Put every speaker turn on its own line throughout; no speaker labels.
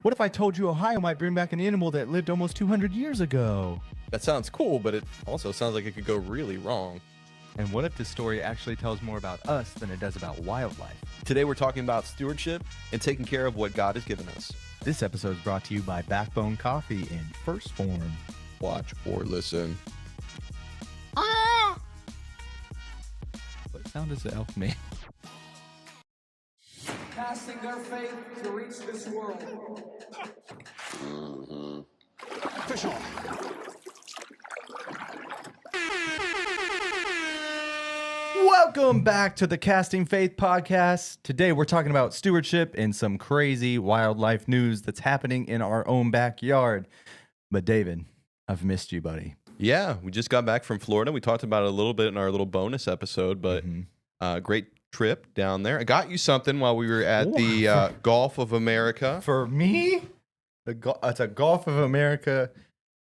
What if I told you Ohio might bring back an animal that lived almost 200 years ago?
That sounds cool, but it also sounds like it could go really wrong.
And what if this story actually tells more about us than it does about wildlife?
Today we're talking about stewardship and taking care of what God has given us.
This episode is brought to you by Backbone Coffee and Phorm.
Watch or listen.
What sound does the elf make?
Casting their faith to reach this world. Fish on.
Welcome back to the Casting Faith podcast. Today we're talking about stewardship and some crazy wildlife news that's happening in our own backyard. But David, I've missed you, buddy.
Yeah, we just got back from Florida. We talked about it a little bit in our little bonus episode, but great trip down there. I got you something while we were at the Gulf of America.
For me, it's a Gulf of America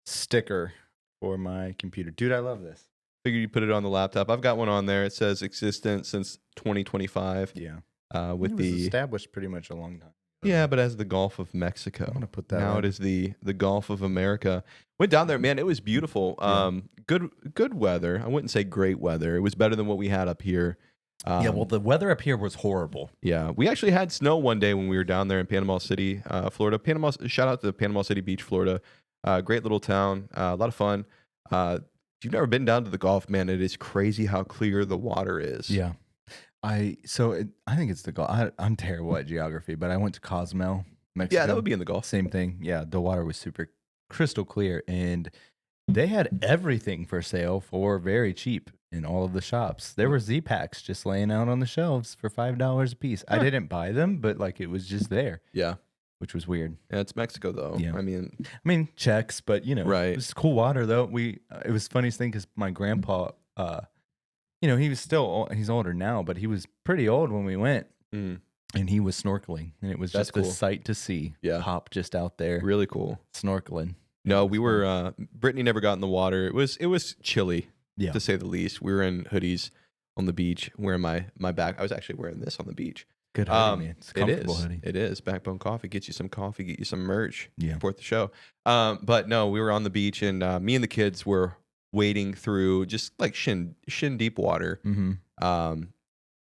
sticker for my computer. Dude, I love this.
Figured you put it on the laptop. I've got one on there. It says existence since 2025.
Yeah.
With
it was established pretty much a long time.
Yeah, but as the Gulf of Mexico.
I'm gonna put that
now
on.
it is the Gulf of America. Went down there, man. It was beautiful. Good weather. I wouldn't say great weather. It was better than what we had up here.
Yeah, well, the weather up here was horrible.
Yeah, we actually had snow one day when we were down there in Panama City, Florida. Shout out to Panama City Beach, Florida. Great little town. A lot of fun. If you've never been down to the Gulf, man, it is crazy how clear the water is.
Yeah. I think it's the Gulf. I'm terrible at geography, but I went to Cozumel, Mexico.
Yeah, that would be in the Gulf.
Same thing. Yeah, the water was super crystal clear, and they had everything for sale for very cheap in all of the shops. There were Z-Packs just laying out on the shelves for $5 a piece. I didn't buy them, but like it was just there.
Yeah.
Which was weird.
Yeah, it's Mexico though.
Yeah.
I
mean checks, but
right.
It was cool water though. It was funniest thing because my grandpa, he was he's older now, but he was pretty old when we went, and he was snorkeling, and it was
That's
just a
cool.
sight to see.
Yeah.
Pop just out there,
really cool.
snorkeling.
No, we were. Brittany never got in the water. It was chilly,
Yeah.
to say the least. We were in hoodies on the beach, wearing my back. I was actually wearing this on the beach.
Good hoodie, man. It's a
It
comfortable
is.
hoodie.
It is. Backbone Coffee gets you some coffee, get you some merch.
Yeah.
Support the show. But no, we were on the beach, and me and the kids were wading through just like shin deep water.
Mm-hmm.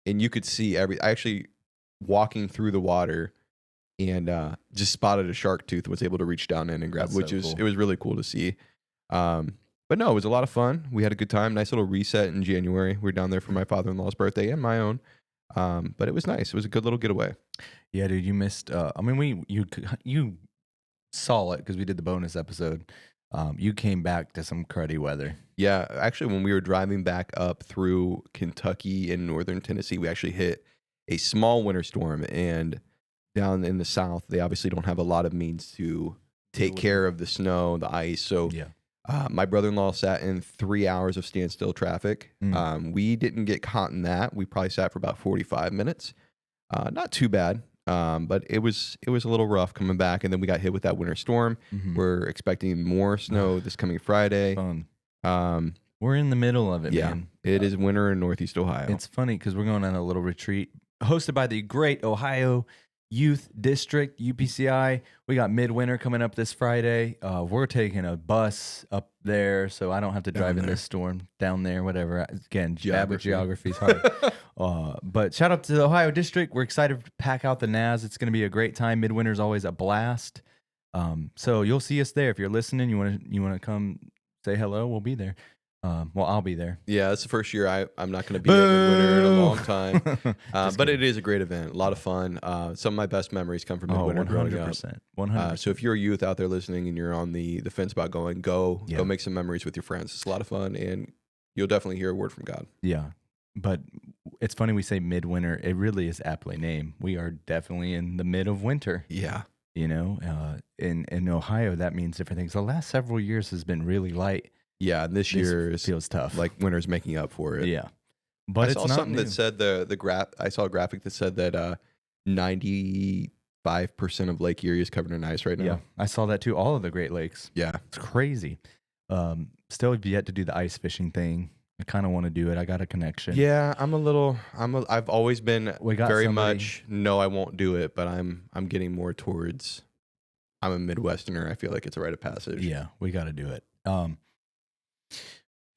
And you could see I actually walking through the water, and just spotted a shark tooth and was able to reach down in and grab,
That's
which
so
is
cool.
it was really cool to see. But no, it was a lot of fun. We had a good time. Nice little reset in January. We were down there for my father-in-law's birthday and my own. But it was nice. It was a good little getaway.
Yeah, dude, you missed. You saw it because we did the bonus episode. You came back to some cruddy weather.
Yeah, actually, when we were driving back up through Kentucky and northern Tennessee, we actually hit a small winter storm. And down in the south, they obviously don't have a lot of means to take care of the snow, the ice. So
Yeah.
my brother-in-law sat in 3 hours of standstill traffic. We didn't get caught in that. We probably sat for about 45 minutes. Not too bad, but it was a little rough coming back. And then we got hit with that winter storm.
Mhm.
We're expecting more snow this coming Friday.
Fun.
Um,
We're in the middle of it,
yeah,
man.
it is winter in Northeast Ohio.
It's funny because we're going on a little retreat hosted by the Great Ohio Youth District, UPCI. We got Midwinter coming up this Friday. We're taking a bus up there, so I don't have to drive in this storm down there, whatever. Again, bad with geography is hard. But shout out to the Ohio District. We're excited to pack out the NAS. It's going to be a great time. Midwinter's always a blast. So you'll see us there. If you're listening, you want to come say hello, we'll be there. I'll be there.
Yeah, it's the first year I'm not going to be at Midwinter in a long time.
Just
But
kidding.
it is a great event. A lot of fun. Some of my best memories come from Midwinter growing up.
100%.
So if you're a youth out there listening and you're on the fence about going, go
Yeah.
make some memories with your friends. It's a lot of fun, and you'll definitely hear a word from God.
Yeah. But it's funny we say midwinter. It really is aptly named. We are definitely in the mid of winter.
Yeah.
In Ohio, that means different things. The last several years has been really light.
Yeah, and this year is
feels tough.
like winter's making up for it.
Yeah. But
I
it's
saw
not
something
new.
that said I saw a graphic that said that 95% of Lake Erie is covered in ice right now.
Yeah, I saw that too. All of the Great Lakes.
Yeah.
It's crazy. Still have yet to do the ice fishing thing. I kind of want to do it. I got a connection.
Yeah, I've always been
We got
very
somebody-
much no, I won't do it, but I'm getting more towards I'm a Midwesterner. I feel like it's a rite of passage.
Yeah, we got to do it.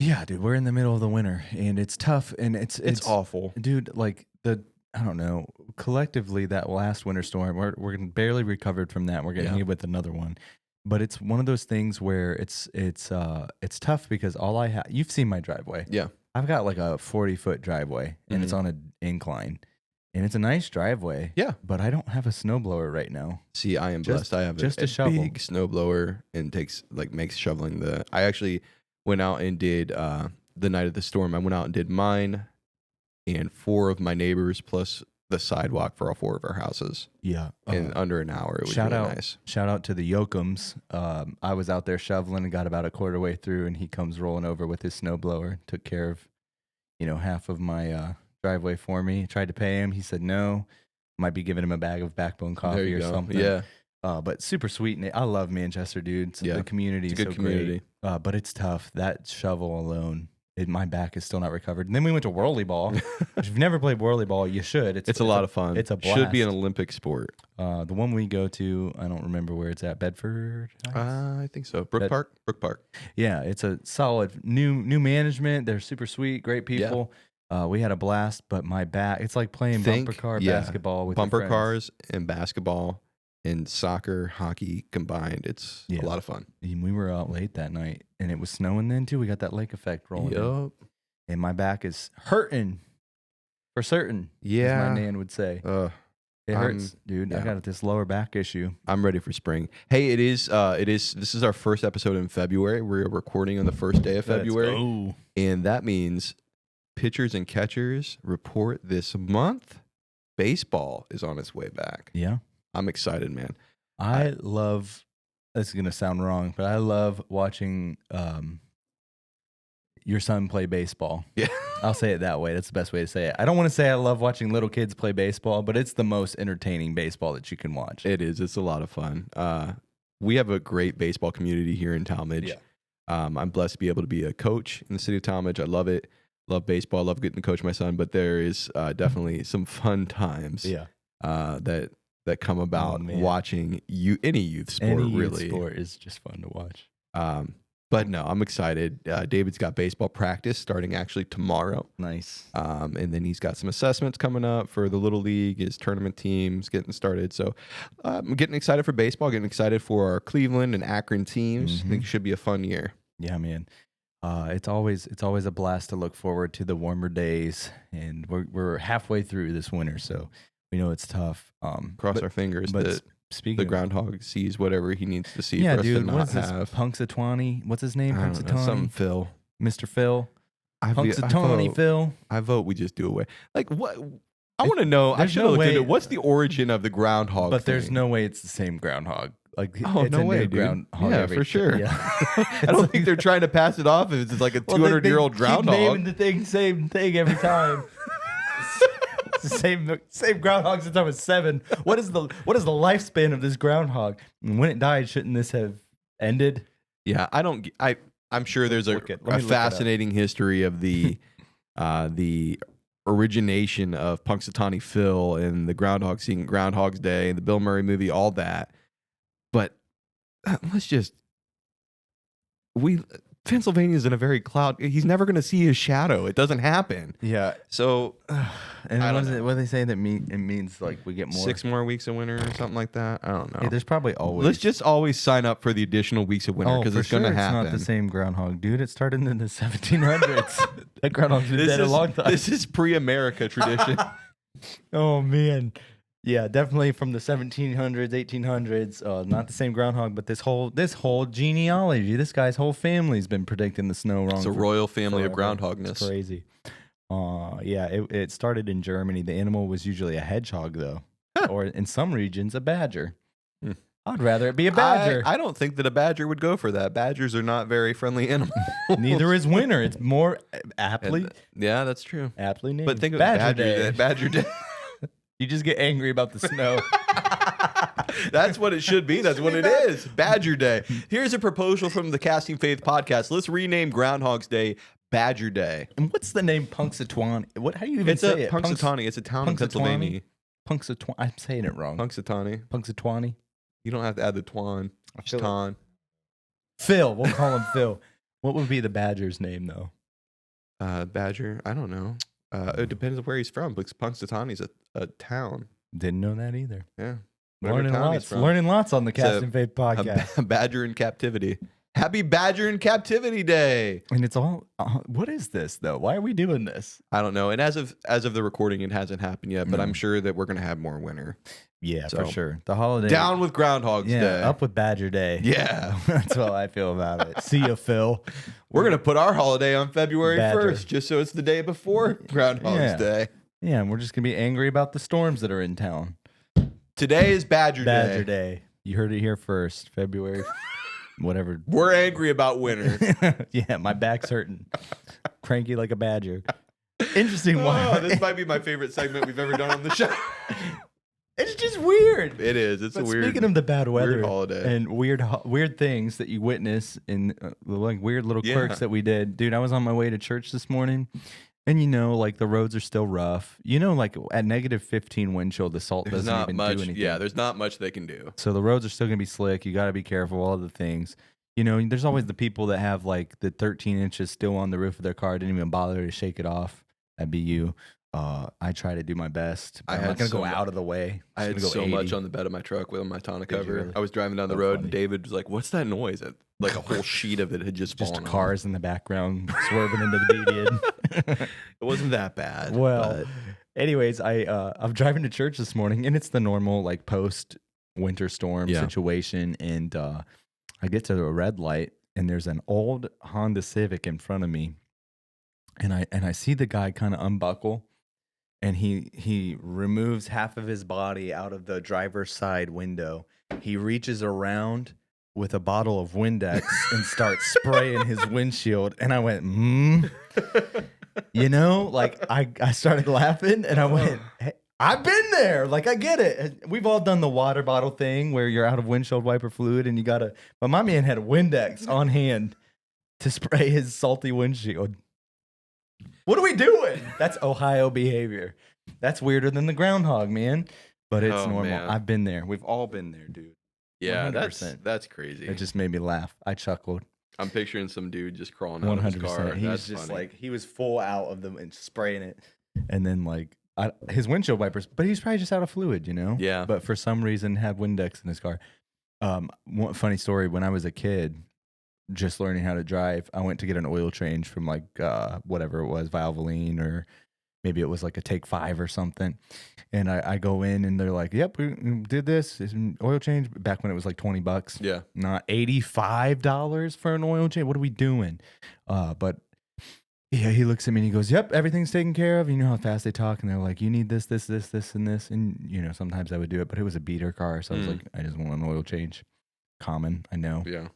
Yeah, dude, we're in the middle of the winter and it's tough and it's
awful.
Dude, like I don't know, collectively that last winter storm, we're barely recovered from that. We're getting hit with another one. But it's one of those things where it's tough because all I have, you've seen my driveway.
Yeah.
I've got like a 40-foot driveway and it's on an incline. And it's a nice driveway.
Yeah.
But I don't have a snowblower right now.
See, I am blessed. I have
just
a
a shovel.
big snowblower and makes shoveling I actually went out and did the night of the storm. I went out and did mine and 4 of my neighbors plus the sidewalk for all 4 of our houses.
Yeah.
In under an hour. It was really nice.
Shout out to the Yokums. I was out there shoveling and got about a quarter way through and he comes rolling over with his snowblower, took care of, half of my driveway for me. Tried to pay him. He said no. Might be giving him a bag of backbone coffee or something.
Yeah.
But super sweet. And I love Manchester, dude. So the community is
a good
so
community.
Great. But it's tough. That shovel alone, my back is still not recovered. And then we went to Worley Ball. If you've never played Worley Ball, you should.
It's a lot of fun.
It's a blast.
Should be an Olympic sport.
The one we go to, I don't remember where it's at. Bedford?
I think so. Brook Park.
Yeah, it's a solid new management. They're super sweet, great people. We had a blast, but my back, it's like playing bumper car basketball with
bumper
your
cars and basketball and soccer, hockey combined. It's a lot of fun.
And we were out late that night and it was snowing then too. We got that lake effect rolling in. And my back is hurting for certain.
Yeah.
As my nan would say. It hurts, dude. I got this lower back issue.
I'm ready for spring. Hey, this is our first episode in February. We're recording on the first day of February. And that means pitchers and catchers report this month. Baseball is on its way back.
Yeah.
I'm excited, man.
I love, this is going to sound wrong, but I love watching your son play baseball.
Yeah.
I'll say it that way. That's the best way to say it. I don't want to say I love watching little kids play baseball, but it's the most entertaining baseball that you can watch.
It is. It's a lot of fun. We have a great baseball community here in Talmadge.
Yeah.
I'm blessed to be able to be a coach in the city of Talmadge. I love it. Love baseball. Love getting to coach my son. But there is definitely some fun times that come about watching any youth sport. Youth
sport is just fun to watch.
But no, I'm excited. David's got baseball practice starting actually tomorrow.
Nice.
And then he's got some assessments coming up for the Little League, his tournament teams getting started. So I'm getting excited for baseball, getting excited for our Cleveland and Akron teams. I think it should be a fun year.
Yeah, man. It's always a blast to look forward to the warmer days, and we're halfway through this winter, so we know it's tough.
Cross our fingers that the Groundhog sees whatever he needs to see for us to not have.
Punxsutawney, what's his name? Punxsutawney?
Something Phil.
Mr. Phil. Punxsutawney Phil.
I vote we just do away. Like what? I want to know. I should have looked into it. What's the origin of the Groundhog
But
thing?
There's no way it's the same Groundhog. Like,
oh, no way, dude.
Groundhog
yeah, for sure.
Yeah.
I don't think they're trying to pass it off as it's like a 200-year-old groundhog.
Keep naming the same thing every time. It's the same groundhog since I was 7. What is the lifespan of this groundhog? And when it died, shouldn't this have ended?
Yeah, I'm sure there's a fascinating history of the origination of Punxsutawney Phil and the Groundhog seeing Groundhog's Day and the Bill Murray movie, all that. But Pennsylvania's in a very cloud. He's never going to see his shadow. It doesn't happen.
Yeah.
So,
and what they say that it means like we get more
6 more weeks of winter or something like that. I don't know.
Yeah, there's probably always.
Let's just always sign up for the additional weeks of winter because it's going to happen.
It's not the same groundhog, dude. It started in the 1700s. That groundhog's been dead a long time.
This is pre-America tradition.
Oh man. Yeah, definitely from the 1700s, 1800s. Not the same groundhog, but this whole genealogy, this guy's whole family's been predicting the snow wrong.
It's a royal family of groundhogness.
It's crazy. Yeah, it started in Germany. The animal was usually a hedgehog, though, or in some regions, a badger. I'd rather it be a badger.
I don't think that a badger would go for that. Badgers are not very friendly animals.
Neither is winter. It's more aptly.
Yeah, that's true.
Aptly named.
But think of
Badger Day. You just get angry about the snow.
That's what it should be. That's what it is. Badger Day. Here's a proposal from the Casting Faith podcast. Let's rename Groundhog's Day Badger Day.
And what's the name Punxsutawney? How do you even say it?
Punxsutawney. It's a town in Pennsylvania.
Punxsutawney. I'm saying it wrong.
Punxsutawney.
Punxsutawney.
You don't have to add the twan. Just ton.
Phil. We'll call him Phil. What would be the badger's name, though?
Badger. I don't know. It depends on where he's from. Because Punxsutawney's a town.
Didn't know that either.
Yeah.
Learning lots on the Cast and Faith podcast.
A badger in captivity. Happy Badger in Captivity Day.
And it's all, what is this though? Why are we doing this?
I don't know. And as of the recording, it hasn't happened yet, but I'm sure that we're going to have more winter.
Yeah, for sure. The holiday.
Down with Groundhog's Day.
Up with Badger Day.
Yeah.
That's how I feel about it. See ya, Phil.
We're going to put our holiday on February
Badger.
1st, just so it's the day before Groundhog's Day.
Yeah, and we're just going to be angry about the storms that are in town.
Today is Badger Day.
Badger Day. You heard it here first. February, whatever.
We're angry about winter.
Yeah, my back's hurting. Cranky like a badger. Interesting.
This might be my favorite segment we've ever done on the show.
It's just weird.
It is. It's
but
a weird.
Speaking of the bad weather
weird holiday
and weird things that you witness in like weird little quirks that we did, dude. I was on my way to church this morning, and like the roads are still rough. Like at -15 wind chill, the salt
There's
doesn't
not
even
much.
do anything.
Yeah, there's not much they can do.
So the roads are still gonna be slick. You got to be careful. All the things. There's always the people that have like the 13 inches still on the roof of their car, didn't even bother to shake it off. That'd be you. I try to do my best. But I'm not gonna go out of the way.
I had so much on the bed of my truck with my tonneau cover.
Really?
I was driving down the road, and David was like, "What's that noise?" Like a whole sheet of it had just fallen.
Just cars in the background swerving into the median.
It wasn't that bad.
Well, anyways, I'm driving to church this morning, and it's the normal like post winter storm situation, and I get to a red light, and there's an old Honda Civic in front of me, and I see the guy kind of unbuckle. And he removes half of his body out of the driver's side window. He reaches around with a bottle of Windex and starts spraying his windshield. And I went, like I started laughing, and I went, hey, I've been there. Like, I get it. We've all done the water bottle thing where you're out of windshield wiper fluid and but my man had a Windex on hand to spray his salty windshield. What are we doing? That's Ohio behavior. That's weirder than the groundhog, man. But it's normal.
Man.
I've been there. We've all been there, dude.
Yeah,
100%.
that's crazy.
It just made me laugh. I chuckled.
I'm picturing some dude just crawling out of his car.
He was
That's
just
funny.
like, he was full out of them and spraying it. And then like his windshield wipers, but he's probably just out of fluid,
Yeah.
But for some reason had Windex in his car. One funny story, when I was a kid, just learning how to drive, I went to get an oil change from like whatever it was, Valvoline, or maybe it was like a Take 5 or something. And I go in, and they're like, "Yep, we did this. It's an oil change." Back when it was like $20.
Yeah.
Not $85 for an oil change. What are we doing? But yeah, he looks at me and he goes, "Yep, everything's taken care of." You know how fast they talk, and they're like, "You need this, this, this, this, and this." And sometimes I would do it, but it was a beater car, so I was like, "I just want an oil change." Common, I know.
Yeah.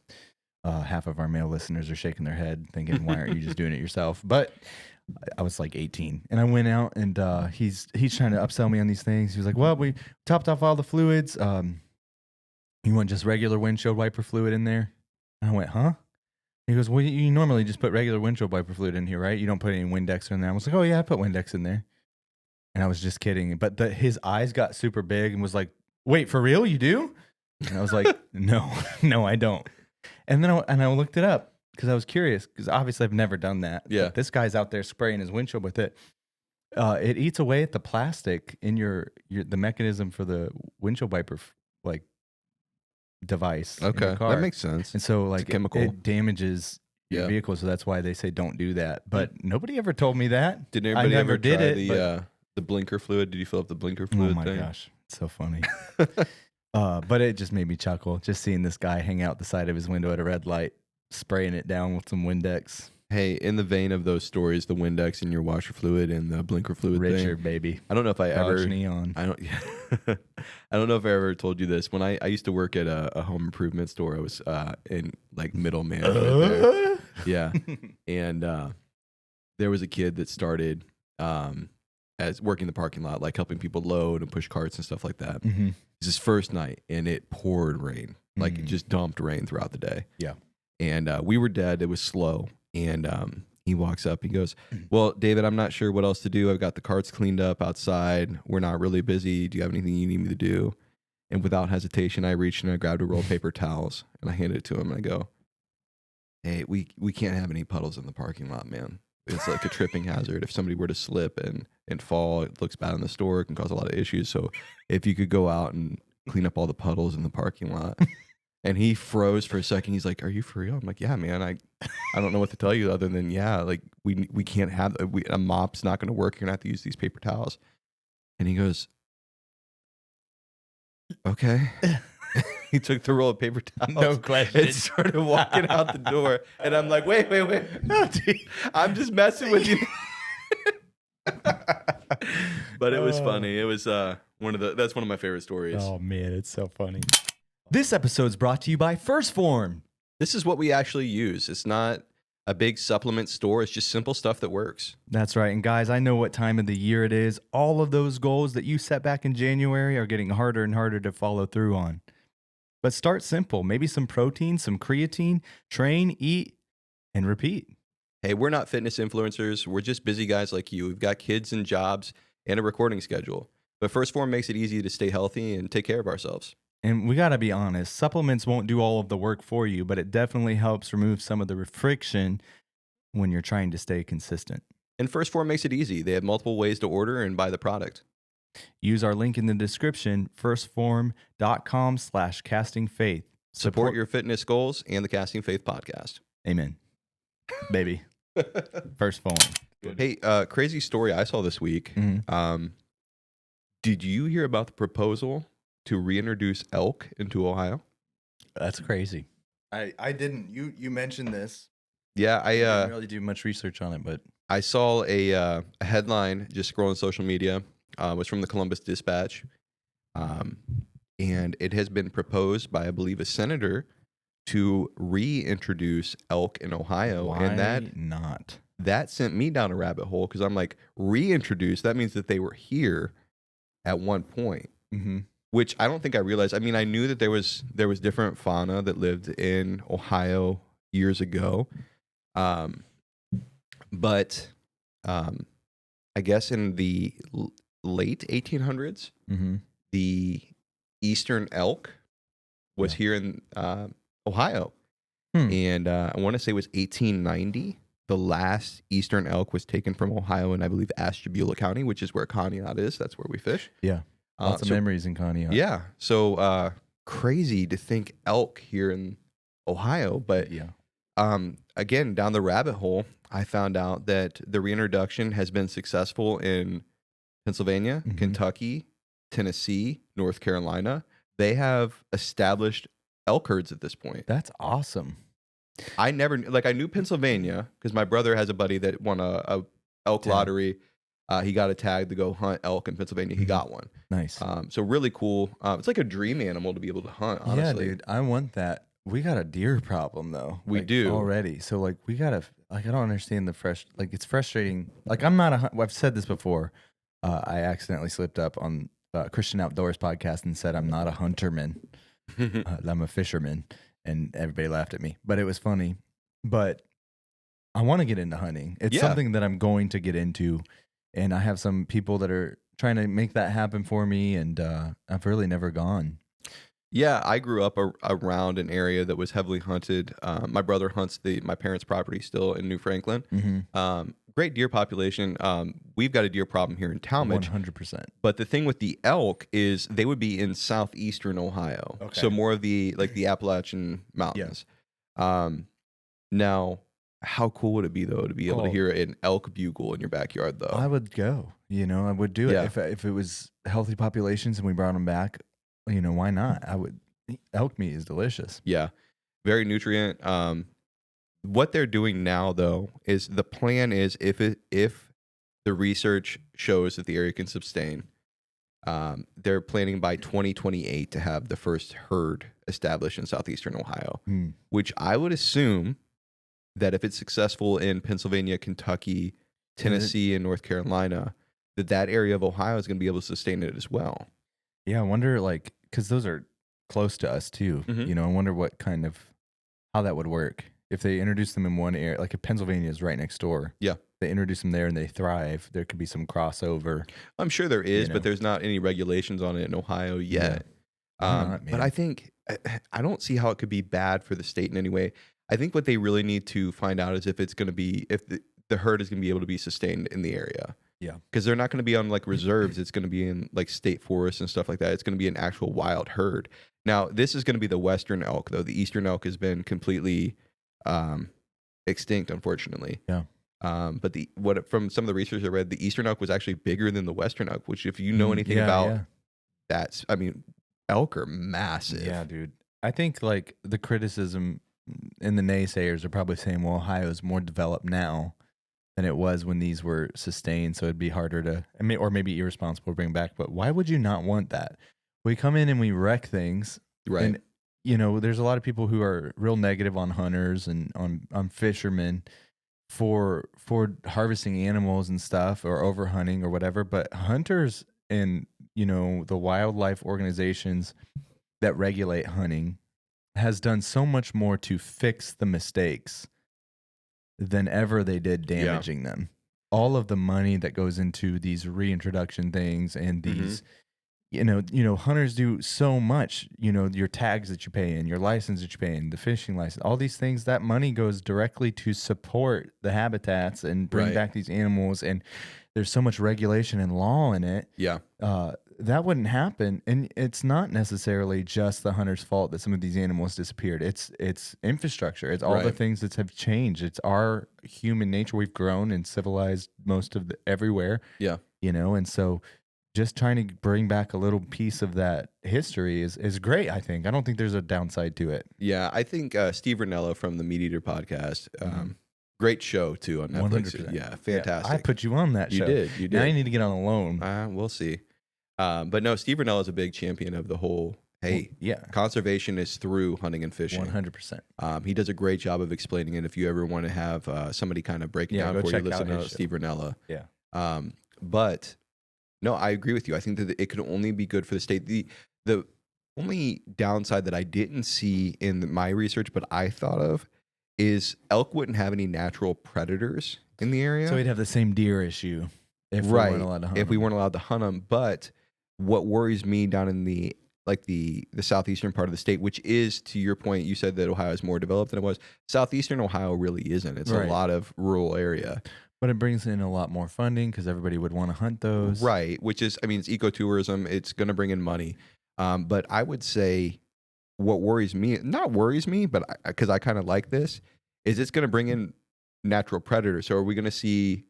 Half of our male listeners are shaking their head thinking, why aren't you just doing it yourself? But I was like 18, and I went out, and he's trying to upsell me on these things. He was like, "Well, we topped off all the fluids. You want just regular windshield wiper fluid in there?" And I went, "Huh?" He goes, "Well, you normally just put regular windshield wiper fluid in here, right? You don't put any Windex in there." I was like, "Oh yeah, I put Windex in there." And I was just kidding. But his eyes got super big and was like, "Wait, for real? You do?" And I was like, no, I don't. And then I looked it up because I was curious, because obviously I've never done that.
Yeah.
But this guy's out there spraying his windshield with it. It eats away at the plastic in the mechanism for the windshield wiper like device. in your car.
That makes sense.
And so like
chemical.
it damages your vehicle, so that's why they say don't do that. But nobody ever told me that.
Did anybody
never
ever
did
try
it,
the blinker fluid? Did you fill up the blinker
Oh
fluid
my
thing?
gosh, it's so funny. But it just made me chuckle just seeing this guy hang out the side of his window at a red light, spraying it down with some Windex.
Hey, in the vein of those stories, the Windex in your washer fluid and the blinker fluid
Richard,
thing.
baby.
I don't know if I
Dodge
ever.
neon.
I don't. I don't know if I ever told you this. When I used to work at a home improvement store, I was in like middle management there. Yeah, and there was a kid that started as working the parking lot, like helping people load and push carts and stuff like that.
Mm-hmm.
It was his first night, and it poured rain, like it just dumped rain throughout the day.
Yeah,
and we were dead. It was slow, and he walks up. He goes, "Well, David, I'm not sure what else to do. I've got the carts cleaned up outside. We're not really busy. Do you have anything you need me to do?" And without hesitation, I reached and I grabbed a roll of paper towels and I handed it to him. And I go, hey, we can't have any puddles in the parking lot, man. It's like a tripping hazard. If somebody were to slip and fall, it looks bad in the store. It can cause a lot of issues. So if you could go out and clean up all the puddles in the parking lot. And he froze for a second. He's like, are you for real? I'm like, yeah, man. I don't know what to tell you other than, yeah, like we can't have, a mop's not going to work. You're going to have to use these paper towels. And he goes, okay. He took the roll of paper towels.
No question.
And started walking out the door. And I'm like, wait. I'm just messing with you. But it was funny. It was that's one of my favorite stories.
Oh man, it's so funny. This episode is brought to you by Phorm.
This is what we actually use. It's not a big supplement store. It's just simple stuff that works.
That's right. And guys, I know what time of the year it is. All of those goals that you set back in January are getting harder and harder to follow through on. But start simple. Maybe some protein, some creatine, train, eat, and repeat.
Hey, we're not fitness influencers. We're just busy guys like you. We've got kids and jobs and a recording schedule. But Phorm makes it easy to stay healthy and take care of ourselves.
And we got to be honest, supplements won't do all of the work for you, but it definitely helps remove some of the friction when you're trying to stay consistent.
And Phorm makes it easy. They have multiple ways to order and buy the product.
Use our link in the description, firstform.com/castingfaith.
Support your fitness goals and the Casting Faith podcast.
Amen. Baby. First Phorm.
Hey, crazy story I saw this week.
Mm-hmm.
Did you hear about the proposal to reintroduce elk into Ohio?
That's crazy. I didn't. You mentioned this.
Yeah,
I didn't really do much research on it, but
I saw a headline just scrolling social media. It was from the Columbus Dispatch, and it has been proposed by, I believe, a senator to reintroduce elk in Ohio.
Why
and that sent me down a rabbit hole because I'm like, reintroduce? That means that they were here at one point.
Mm-hmm.
Which I don't think I realized. I mean, I knew that there was different fauna that lived in Ohio years ago, but I guess in the late 1800s,
mm-hmm.
the eastern elk was here in Ohio, and I want to say it was 1890. The last eastern elk was taken from Ohio in, I believe, Ashtabula County, which is where Conneaut is. That's where we fish.
Yeah. Lots of memories in Conneaut.
Yeah. So crazy to think elk here in Ohio. But
yeah.
Again, down the rabbit hole, I found out that the reintroduction has been successful in Pennsylvania,
mm-hmm.
Kentucky, Tennessee, North Carolina. They have established elk herds at this point.
That's awesome.
I knew Pennsylvania because my brother has a buddy that won a elk lottery. He got a tag to go hunt elk in Pennsylvania. He got one.
Nice.
So really cool. It's like a dream animal to be able to hunt, honestly.
Yeah, dude. I want that. We got a deer problem, though.
We do.
Already. So, we got to, I don't understand it's frustrating. I'm not I've said this before. I accidentally slipped up on Christian Outdoors podcast and said I'm not a hunterman. I'm a fisherman. And everybody laughed at me. But it was funny. But I want to get into hunting. It's something that I'm going to get into. And I have some people that are trying to make that happen for me, and I've really never gone.
Yeah, I grew up around an area that was heavily hunted. My brother hunts my parents' property still in New Franklin.
Mm-hmm.
Great deer population. We've got a deer problem here in Talmadge.
100%.
But the thing with the elk is they would be in southeastern Ohio.
Okay.
So more of the Appalachian Mountains.
Yeah.
Now, how cool would it be, though, to be able to hear an elk bugle in your backyard, though?
I would go. I would do it. If it was healthy populations and we brought them back, why not? Elk meat is delicious.
Yeah. Very nutrient. What they're doing now, though, is the plan is if the research shows that the area can sustain, they're planning by 2028 to have the first herd established in southeastern Ohio, which I would assume that if it's successful in Pennsylvania, Kentucky, Tennessee, and North Carolina, that area of Ohio is going to be able to sustain it as well.
Yeah, I wonder, because those are close to us too.
Mm-hmm.
I wonder how that would work if they introduce them in one area. Like if Pennsylvania is right next door.
Yeah,
they introduce them there and they thrive. There could be some crossover.
I'm sure there is, but there's not any regulations on it in Ohio yet.
Why not,
But
man?
I think I don't see how it could be bad for the state in any way. I think what they really need to find out is if it's going to be if the herd is going to be able to be sustained in the area.
Yeah.
Because they're not going to be on like reserves. It's going to be in like state forests and stuff like that. It's going to be an actual wild herd. Now, this is going to be the western elk, though. The eastern elk has been completely extinct, unfortunately.
Yeah.
But from some of the research I read, the eastern elk was actually bigger than the western elk. Which, if you know anything about that, I mean, elk are massive.
Yeah, dude. I think like the criticism and the naysayers are probably saying, well, Ohio is more developed now than it was when these were sustained, so it'd be harder to, or maybe irresponsible to bring back. But why would you not want that? We come in and we wreck things,
Right.
And there's a lot of people who are real negative on hunters and on fishermen for harvesting animals and stuff or overhunting or whatever. But hunters and the wildlife organizations that regulate hunting has done so much more to fix the mistakes than ever they did damaging them. All of the money that goes into these reintroduction things and these, hunters do so much, your tags that you pay in, your license that you pay in, the fishing license, all these things, that money goes directly to support the habitats and bring back these animals. And there's so much regulation and law in it.
Yeah.
That wouldn't happen. And it's not necessarily just the hunter's fault that some of these animals disappeared. It's infrastructure. It's all the things that have changed. It's our human nature. We've grown and civilized most of everywhere.
Yeah.
And so just trying to bring back a little piece of that history is great, I think. I don't think there's a downside to it.
Yeah. I think Steve Ranella from the Meat Eater podcast, great show too on Netflix.
100%.
Yeah, fantastic.
I put you on that show.
You did.
Now you need to get on a loan.
We'll see. But no, Steve Ranella is a big champion of the whole, conservation is through hunting and fishing.
100%.
He does a great job of explaining it. If you ever want to have somebody kind of break it down for you, listen to Steve Ranella.
Yeah.
But no, I agree with you. I think that it could only be good for the state. The only downside that I didn't see in my research, but I thought of, is elk wouldn't have any natural predators in the area.
So we'd have the same deer issue if we weren't allowed to hunt
if we weren't allowed to hunt them. But what worries me down in the southeastern part of the state, which is, to your point, you said that Ohio is more developed than it was. Southeastern Ohio really isn't. It's a lot of rural area.
But it brings in a lot more funding because everybody would want to hunt those.
Right, which is, it's ecotourism. It's going to bring in money. But I would say what worries me, not worries me, but because I kind of like this, is it's going to bring in natural predators. So are we going to see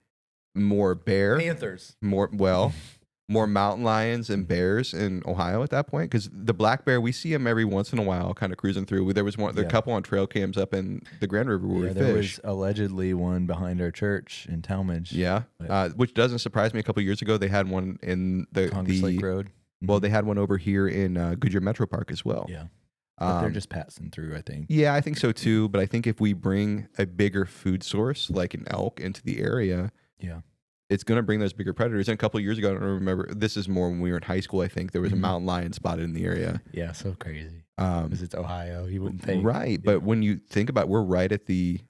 more bear?
Panthers.
More mountain lions and bears in Ohio at that point? Because the black bear, we see them every once in a while kind of cruising through. There was a couple on trail cams up in the Grand River where we
there
fish.
was allegedly one behind our church in Talmadge.
Yeah, which doesn't surprise me. A couple years ago, they had one in the
Congress Lake Road.
Well, they had one over here in Goodyear Metro Park as well.
Yeah. But they're just passing through, I think.
Yeah, I think so too. But I think if we bring a bigger food source like an elk into the area, it's going to bring those bigger predators. And a couple of years ago, I don't remember, this is more when we were in high school, I think, there was a mountain lion spotted in the area.
Yeah, so crazy. Because it's Ohio. You wouldn't think.
Right. Yeah. But when you think about it, we're right at the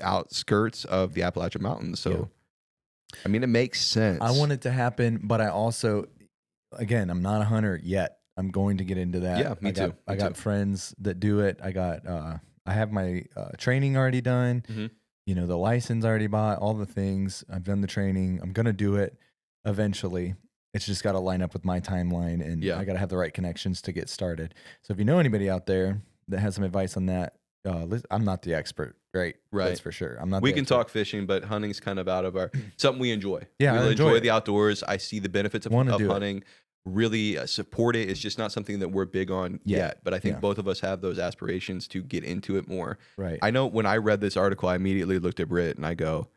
outskirts of the Appalachian Mountains. So, it makes sense.
I want it to happen, but I also, again, I'm not a hunter yet. I'm going to get into that.
Yeah, me too.
I got friends that do it. I have my training already done.
Mm-hmm.
The license already bought, all the things. I've done the training. I'm going to do it eventually. It's just got to line up with my timeline, and I got to have the right connections to get started. So if you know anybody out there that has some advice on that, I'm not the expert, right? That's for sure. I'm not.
We can talk fishing, but hunting's kind of out of our something we enjoy.
Yeah,
we
I
enjoy the outdoors. I see the benefits of hunting. Really support it. It's just not something that we're big on yet. But I think both of us have those aspirations to get into it more.
Right.
I know when I read this article, I immediately looked at Britt and I go,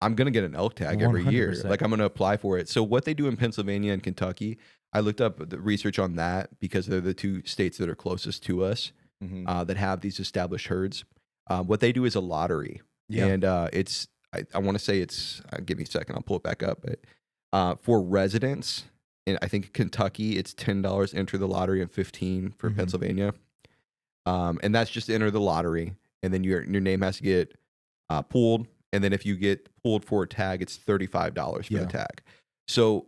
I'm going to get an elk tag every 100%. Year. Like I'm going to apply for it. So what they do in Pennsylvania and Kentucky, I looked up the research on that because they're the two states that are closest to us that have these established herds. What they do is a lottery. Yeah. And it's, I want to say it's, give me a second, I'll pull it back up. But for residents, and I think Kentucky, it's $10 enter the lottery and $15 for Pennsylvania. And that's just to enter the lottery. And then your name has to get pulled. And then if you get pulled for a tag, it's $35 for the tag. So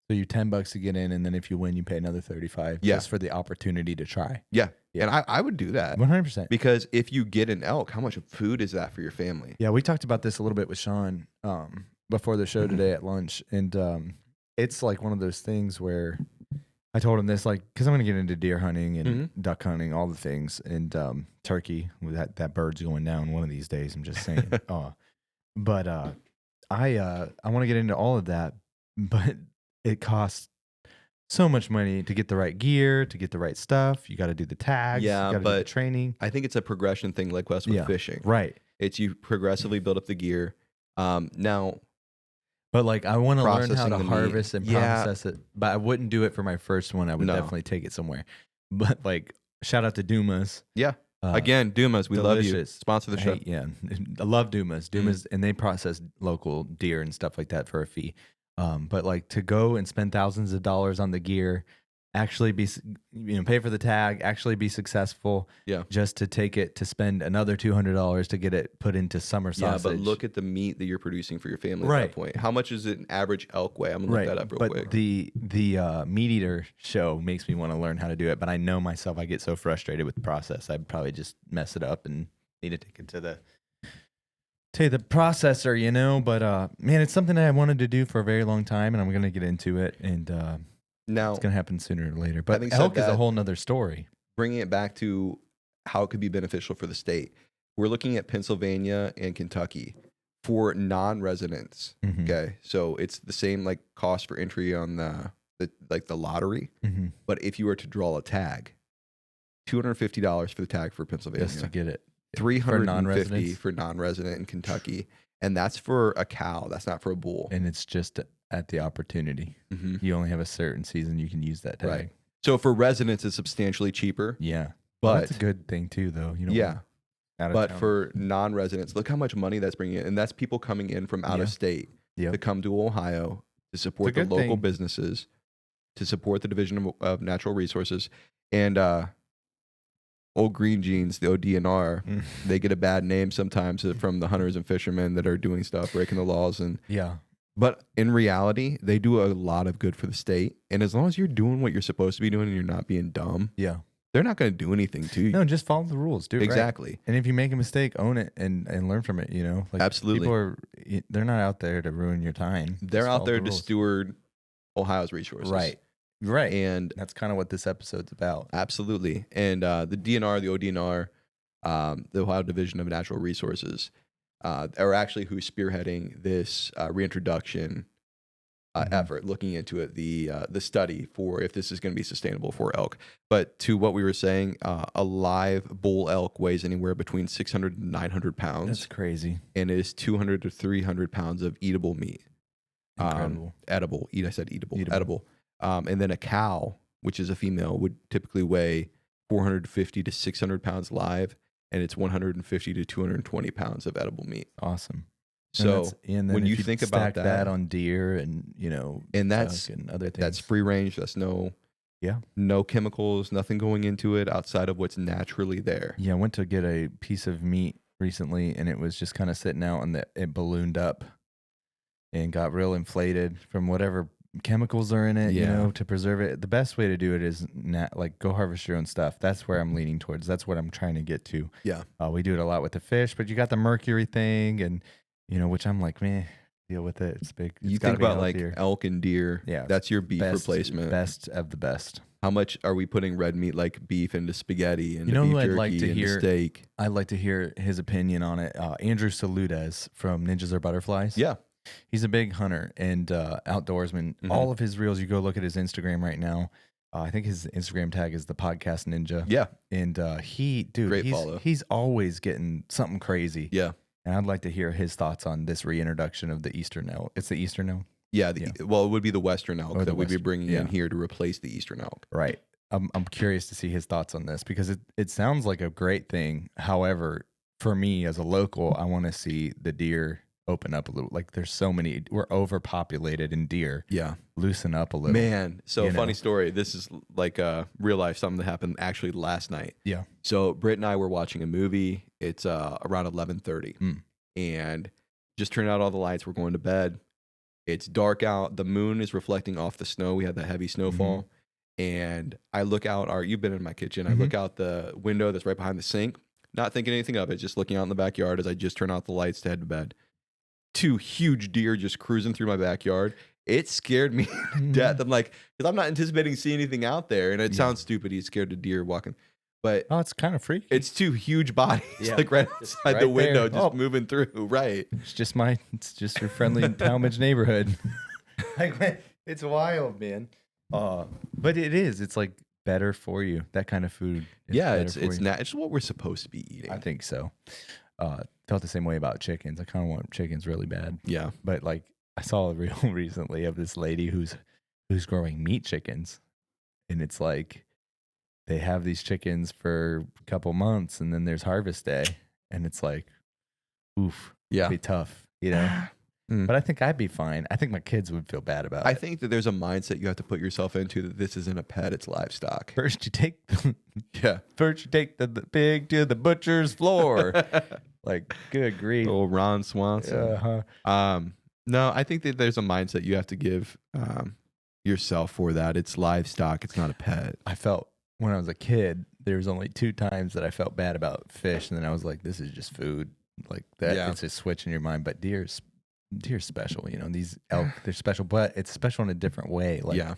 So you $10 to get in, and then if you win, you pay another 35
Yeah.
just for the opportunity to try.
Yeah.
Yeah.
And I would do that
100%.
because if you get an elk, how much food is that for your family?
Yeah, we talked about this a little bit with Sean before the show today at lunch, and it's like one of those things where I told him this, like, because I'm going to get into deer hunting and duck hunting, all the things, and turkey. That bird's going down one of these days. I'm just saying. But I want to get into all of that, but it costs so much money to get the right gear, to get the right stuff. You got to do the tags.
Yeah,
you got to do the training.
I think it's a progression thing, like Wes with fishing.
Right.
It's you progressively build up the gear. Now,
but like I want to learn how
processing
to
the meat.
harvest and
Yeah.
process it. But I wouldn't do it for my first one. I would
No.
definitely take it somewhere. But like, shout out to Dumas.
yeah. Again, Dumas, we love you.
delicious.
Sponsor the show.
Hey, yeah, I love Dumas. Dumas, and they process local deer and stuff like that for a fee. But like to go and spend thousands of dollars on the gear, actually be, pay for the tag, actually be successful.
Yeah.
Just to take it to spend another $200 to get it put into summer sausage.
Yeah, but look at the meat that you're producing for your family at
Right.
that point. How much is an average elk weigh? I'm gonna look that up real
but
quick.
the meat eater show makes me want to learn how to do it, but I know myself, I get so frustrated with the process, I'd probably just mess it up and need to take it to the processor, But man, it's something that I wanted to do for a very long time, and I'm gonna get into it, and
Now,
it's gonna happen sooner or later. But
having said
elk is a
that-
whole nother story.
bringing it back to how it could be beneficial for the state, we're looking at Pennsylvania and Kentucky for non-residents.
Mhm.
Okay, so it's the same like cost for entry on the lottery,
Mhm.
but if you were to draw a tag, $250 for the tag for Pennsylvania,
Just to get it.
$350
non-residents?
for non-resident in Kentucky, and that's for a cow. That's not for a bull.
And it's just at the opportunity.
Mhm.
You only have a certain season you can use that tag.
Right. So for residents, it's substantially cheaper.
Yeah. Well,
But
that's a good thing too, though. You know.
yeah,
Out of
but
town.
for non-residents, look how much money that's bringing in, and that's people coming in from out
Yeah.
of state
Yep.
to come to Ohio to support the
good
local
thing.
businesses, to support the Division of Natural Resources, and old Green Jeans, the ODNR, they get a bad name sometimes from the hunters and fishermen that are doing stuff, breaking the laws,
Yeah.
but in reality, they do a lot of good for the state. And as long as you're doing what you're supposed to be doing and you're not being dumb,
Yeah.
they're not going to do anything to you.
No, just follow the rules. Do it right.
Exactly.
And if you make a mistake, own it and learn from it. Like
Absolutely.
People they're not out there to ruin your time.
They're
Just
out
follow
there
the
to
rules.
steward Ohio's resources.
Right. Right.
And
That's kind of what this episode's about.
absolutely. And the DNR, the ODNR, the Ohio Division of Natural Resources, are actually who's spearheading this reintroduction effort, looking into it, the study for if this is going to be sustainable for elk. But to what we were saying, a live bull elk weighs anywhere between 600 and 900 pounds,
That's crazy.
and it is 200 to 300 pounds of eatable meat.
Incredible.
Edible. I said eatable.
Eatable.
Edible. And then a cow, which is a female, would typically weigh 450 to 600 pounds live, and it's 150 to 220 pounds of edible meat.
Awesome.
So
and then
when
if
you think about
stack
that,
on deer and
and that's
duck and other things,
that's free range. That's no chemicals, nothing going into it outside of what's naturally there.
Yeah, I went to get a piece of meat recently, and it was just kind of sitting out, and it ballooned up and got real inflated from whatever chemicals are in it,
Yeah.
to preserve it. The best way to do it is go harvest your own stuff. That's where I'm leaning towards. That's what I'm trying to get to.
Yeah.
We do it a lot with the fish, but you got the mercury thing, and which I'm like, man, deal with it. It's big.
You
It's gotta
think
be
about like
healthier.
elk and deer.
Yeah.
That's your beef replacement.
Best of the best.
How much are we putting red meat like beef into spaghetti and
You know
beef
who I'd
jerky
like to
into
hear?
steak?
I'd like to hear his opinion on it. Andrew Saludes from Ninjas Are Butterflies.
Yeah.
He's a big hunter and outdoorsman.
Mhm.
All of his reels, you go look at his Instagram right now. I think his Instagram tag is the podcast ninja.
Yeah.
And
Great follow.
he's always getting something crazy.
Yeah.
And I'd like to hear his thoughts on this reintroduction of the Eastern elk. It's the Eastern elk.
Yeah. Well, it would be the Western elk
Or the
that we'd be
Western,
bringing
yeah.
in here to replace the Eastern elk.
Right. I'm curious to see his thoughts on this because it sounds like a great thing. However, for me as a local, I want to see the deer open up a little. Like there's so many, we're overpopulated in deer.
Yeah.
Loosen up a little.
Man. So
You know.
funny story. This is like real life, something that happened actually last night.
Yeah.
So Britt and I were watching a movie. It's around 11:30
Mm.
and just turned out all the lights. We're going to bed. It's dark out. The moon is reflecting off the snow. We had that heavy snowfall. And I look out you've been in my kitchen. I look out the window that's right behind the sink, not thinking anything of it, just looking out in the backyard as I just turn out the lights to head to bed. 2 huge deer just cruising through my backyard. It scared me to death. I'm like, because I'm not anticipating to see anything out there. And it sounds stupid. He's scared of deer walking. But
Oh, it's kind of freaky.
it's 2 huge bodies like right outside
right
the window,
there.
just moving through. Right.
It's just your friendly Talmadge neighborhood. Like, it's wild, man. But it is. It's like better for you. That kind of food.
Yeah,
better for you.
it's what we're supposed to be eating.
I think so. Felt the same way about chickens. I kind of want chickens really bad.
Yeah.
But like, I saw a reel recently of this lady who's growing meat chickens, and it's like they have these chickens for a couple months, and then there's harvest day, and it's like, oof,
Yeah.
it'd be tough, you know.
Mm.
But I think I'd be fine. I think my kids would feel bad about
I
it.
think that there's a mindset you have to put yourself into that this isn't a pet, it's livestock.
First you take the
Yeah.
the pig to the butcher's floor. Like, good grief.
Little Ron Swanson.
Uh-huh.
No, I think that there's a mindset you have to give yourself for that. It's livestock. It's not a pet.
I felt when I was a kid, there was only 2 times that I felt bad about fish, and then I was like, this is just food. Like that,
Yeah.
it's a switch in your mind. But deer's special, you know. These elk, they're special, but it's special in a different way. Like,
Yeah.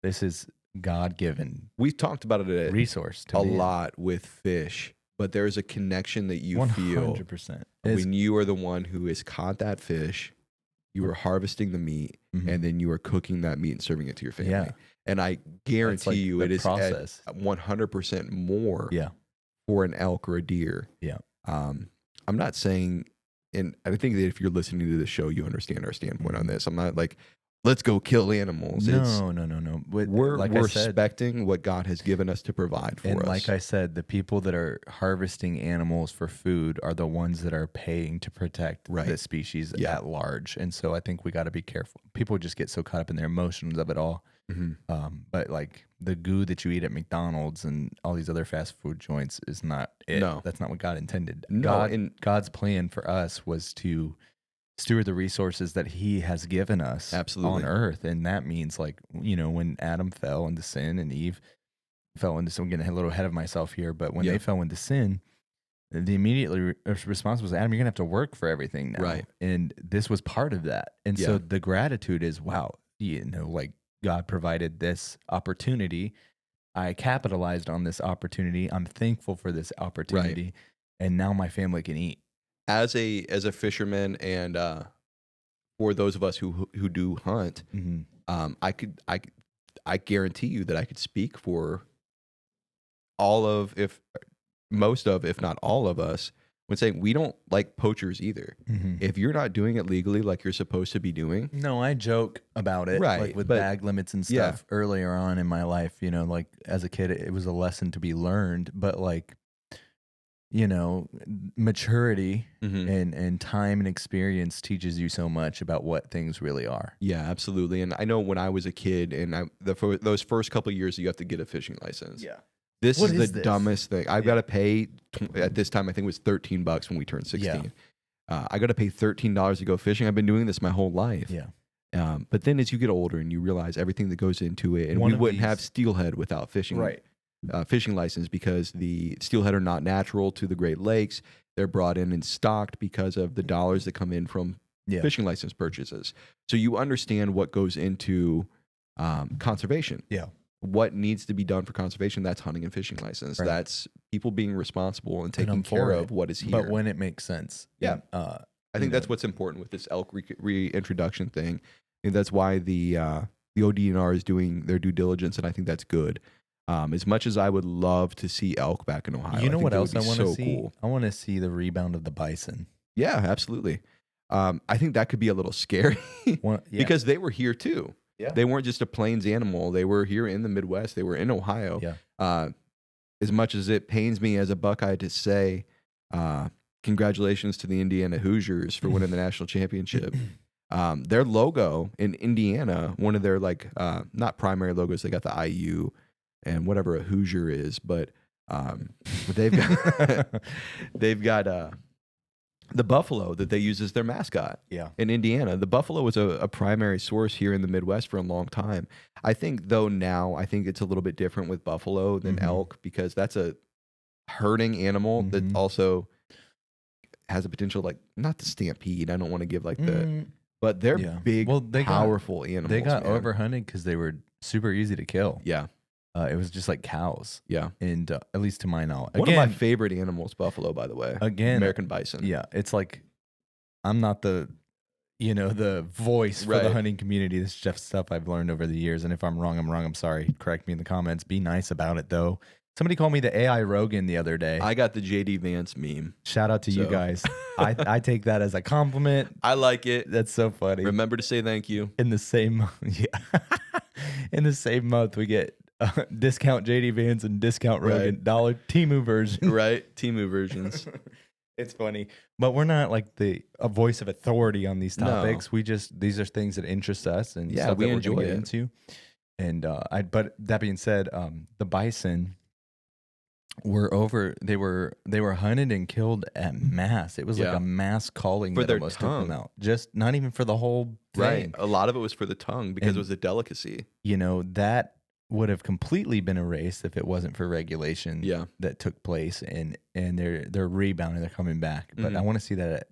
this is God-given
We've talked about it
resource to
a
man.
lot with fish, but there's a connection that you feel
100%.
when you are the one who has caught that fish, you are harvesting the meat, and then you are cooking that meat and serving it to your family.
Yeah.
And I guarantee
like
you
the
it is
process.
at 100% more
Yeah.
for an elk or a deer.
Yeah.
I'm not saying, and I think that if you're listening to the show, you understand our standpoint on this. I'm not like, let's go kill animals.
No.
We're
Like I said,
respecting what God has given us to provide for
and
us.
like I said, the people that are harvesting animals for food are the ones that are paying to protect
Right.
the species
Yeah.
at large. And so I think we got to be careful. People just get so caught up in their emotions of it all. But like the goo that you eat at McDonald's and all these other fast food joints is not it.
No.
That's not what God intended.
No,
God's plan for us was to steward the resources that he has given us
Absolutely.
on earth. And that means, like, you know, when Adam fell into sin and Eve fell into sin, I'm getting a little ahead of myself here, but when they fell into sin, the immediately response was, Adam, you're going to have to work for everything now.
Right.
And this was part of that. And so the gratitude is, wow, you know, like God provided this opportunity. I capitalized on this opportunity. I'm thankful for this opportunity. And now my family can eat.
As a fisherman, and for those of us who do hunt, I guarantee you that I could speak for most of, if not all of us, when saying we don't like poachers either. If you're not doing it legally like you're supposed to be doing.
No, I joke about it,
Right,
like with
but-
bag limits and stuff earlier on in my life. You know, like as a kid, it was a lesson to be learned, but like, you know, maturity and time and experience teaches you so much about what things really are.
Yeah, absolutely. And I know when I was a kid, and for those first couple of years, you have to get a fishing license.
Yeah.
This
What
is
is
the
this?
dumbest thing. I've got to pay at this time. I think it was $13 when we turned 16. I got to pay $13 to go fishing. I've been doing this my whole life.
Yeah.
But then as you get older and you realize everything that goes into it, and
One
we
of
wouldn't
these-
have steelhead without fishing,
Right.
Fishing license, because the steelhead are not natural to the Great Lakes. They're brought in and stocked because of the dollars that come in from fishing license purchases. So you understand what goes into conservation.
Yeah.
What needs to be done for conservation? That's hunting and fishing license.
Right.
That's people being responsible and
And
taking
I'm
care
for
of
it,
what is here.
But when it makes sense.
Yeah.
And,
I think that's what's important with this elk reintroduction thing. And that's why the ODNR is doing their due diligence, and I think that's good. As much as I would love to see elk back in Ohio,
you know
I think
what
that
else I
would be
want to
so
see?
cool.
I want to see the rebound of the bison.
Yeah, absolutely. I think that could be a little scary because they were here too.
Yeah.
They weren't just a plains animal. They were here in the Midwest. They were in Ohio.
Yeah.
As much as it pains me as a Buckeye to say, congratulations to the Indiana Hoosiers for winning the national championship. Their logo in Indiana, one of their not primary logos, they got the IU and whatever a Hoosier is, but they've got the buffalo that they use as their mascot.
Yeah.
In Indiana, the buffalo was a primary source here in the Midwest for a long time. I think though now, I think it's a little bit different with buffalo than elk because that's a herding animal that also has a potential, like, not the stampede. I don't want to give like the, but they're big, powerful animals.
They got overhunted because they were super easy to kill.
Yeah.
It was just like cows.
Yeah.
And at least to my knowledge.
One of my favorite animals, buffalo, by the way.
Again,
American bison.
Yeah. It's like, I'm not the, the voice for the hunting community. This is just stuff I've learned over the years. And if I'm wrong, I'm wrong. I'm sorry. Correct me in the comments. Be nice about it, though. Somebody called me the AI Rogan the other day.
I got the JD Vance meme.
Shout out to you guys. I take that as a compliment.
I like it.
That's so funny.
Remember to say thank you.
In the same in the same month, we get discount JD Vance and discount Rogan dollar Temu version.
Right, Temu versions.
It's funny, but we're not like a voice of authority on these topics. No. These are things that interest us and stuff
we
that
enjoy
we're gonna get into. And but that being said, the bison they were hunted and killed at mass. It was like a mass calling
for
that almost took them out. Just not even for the whole thing.
Right. A lot of it was for the tongue because it was a delicacy.
That would have completely been erased if it wasn't for regulation that took place, and they're rebounding, they're coming back. But I want to see that.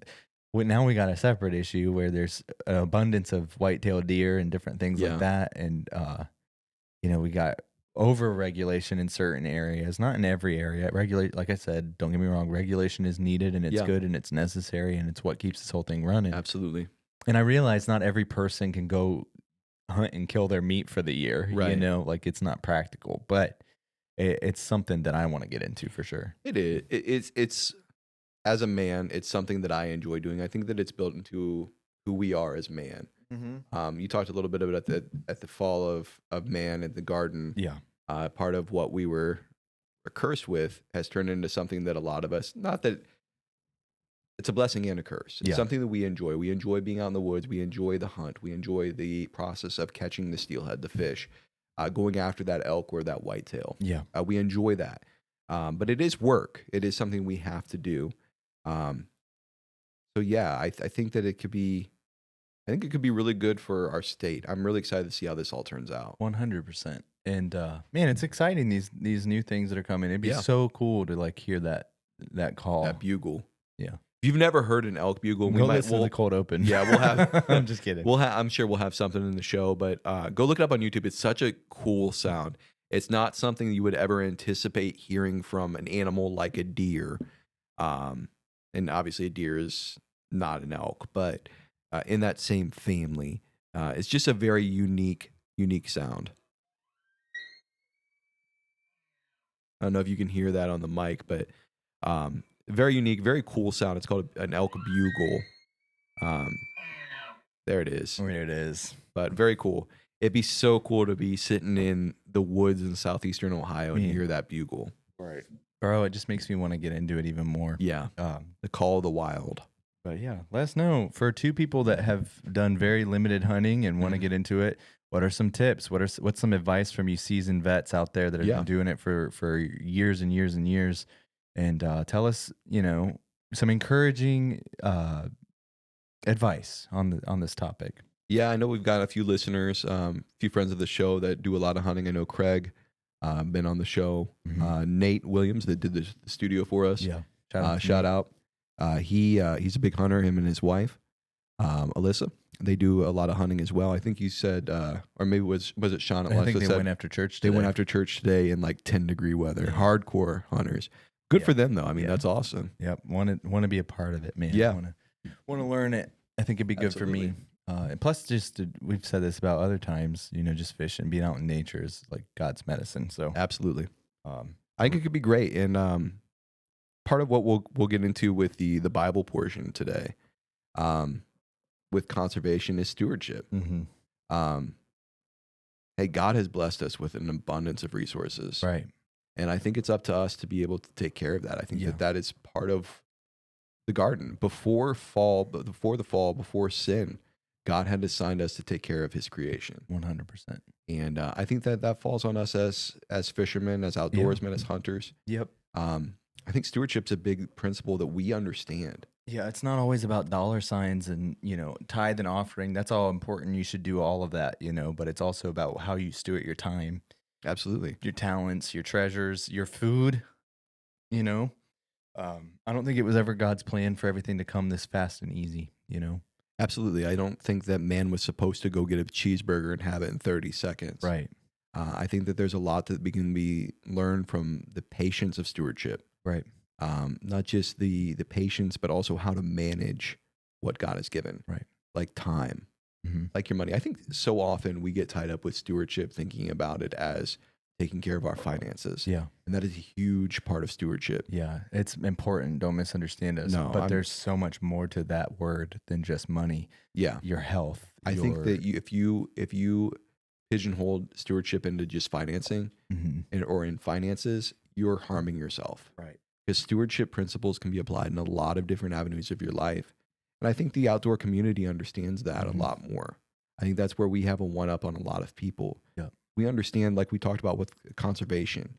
Now we got a separate issue where there's an abundance of white-tailed deer and different things like that, and we got over-regulation in certain areas, not in every area. Like I said, don't get me wrong, regulation is needed and it's good and it's necessary and it's what keeps this whole thing running.
Absolutely.
And I realize not every person can go hunt and kill their meat for the year.
Right.
Like it's not practical, but it's something that I want to get into for sure.
It is. It's as a man, it's something that I enjoy doing. I think that it's built into who we are as man. You talked a little bit about at the fall of man at the garden.
Yeah.
Part of what we were cursed with has turned into something that a lot of us, not that it's a blessing and a curse. It's something that we enjoy. We enjoy being out in the woods. We enjoy the hunt. We enjoy the process of catching the steelhead, the fish, going after that elk or that whitetail.
Yeah.
We enjoy that. But it is work. It is something we have to do. So yeah, I think that it could be really good for our state. I'm really excited to see how this all turns out.
100%. And man, it's exciting, these new things that are coming. It'd be so cool to like hear that call.
That bugle.
Yeah.
If you've never heard an elk bugle,
we'll listen to the cold open.
Yeah, we'll have.
I'm just kidding.
I'm sure we'll have something in the show, but go look it up on YouTube. It's such a cool sound. It's not something you would ever anticipate hearing from an animal like a deer. And obviously a deer is not an elk, but in that same family, it's just a very unique sound. I don't know if you can hear that on the mic, but very unique, very cool sound. It's called an elk bugle. There it is.
There it is.
But very cool. It'd be so cool to be sitting in the woods in southeastern Ohio and hear that bugle.
Right. Bro, it just makes me want to get into it even more.
Yeah. The call of the wild.
But yeah, let us know. For two people that have done very limited hunting and want to get into it, what are some tips? What's some advice from you seasoned vets out there that have been doing it for years and years and years? And tell us, some encouraging advice on this topic.
Yeah, I know we've got a few listeners, a few friends of the show that do a lot of hunting. I know Craig been on the show. Nate Williams that did the studio for us.
Yeah,
shout out. He's a big hunter. Him and his wife, Alyssa. They do a lot of hunting as well. I think you said, or maybe was it Sean?
I think they went after church today.
They went after church today in like 10-degree weather. Yeah. Hardcore hunters. Good for them though. I mean, that's awesome.
Yep. Want to be a part of it, man.
Yeah.
Want to learn it. I think it'd be good for me. And plus, we've said this about other times. Just fishing, being out in nature is like God's medicine. So
absolutely. I think it could be great. And part of what we'll get into with the Bible portion today, with conservation, is stewardship. Hey, God has blessed us with an abundance of resources,
right?
And I think it's up to us to be able to take care of that. I think that is part of the garden. Before the fall, before sin, God had assigned us to take care of His creation.
100%.
And I think that falls on us as fishermen, as outdoorsmen, as hunters.
Yep.
I think stewardship's a big principle that we understand.
Yeah, it's not always about dollar signs and, tithe and offering. That's all important. You should do all of that, but it's also about how you steward your time,
Absolutely.
your talents, your treasures, your food, you know. I don't think it was ever God's plan for everything to come this fast and easy.
Absolutely. I don't think that man was supposed to go get a cheeseburger and have it in 30 seconds.
Right.
I think that there's a lot that can be learned from the patience of stewardship.
Right.
Not just the patience, but also how to manage what God has given.
Right.
Like time,
Mm-hmm.
like your money. I think so often we get tied up with stewardship, thinking about it as taking care of our finances.
Yeah.
And that is a huge part of stewardship.
Yeah. It's important. Don't misunderstand us.
No,
but there's so much more to that word than just money.
Yeah.
Your health.
I think that if you pigeonhole stewardship into just financing
Mhm.
or in finances, you're harming yourself.
Right.
Because stewardship principles can be applied in a lot of different avenues of your life. And I think the outdoor community understands that a lot more. I think that's where we have a one-up on a lot of people.
Yeah.
We understand, like we talked about with conservation,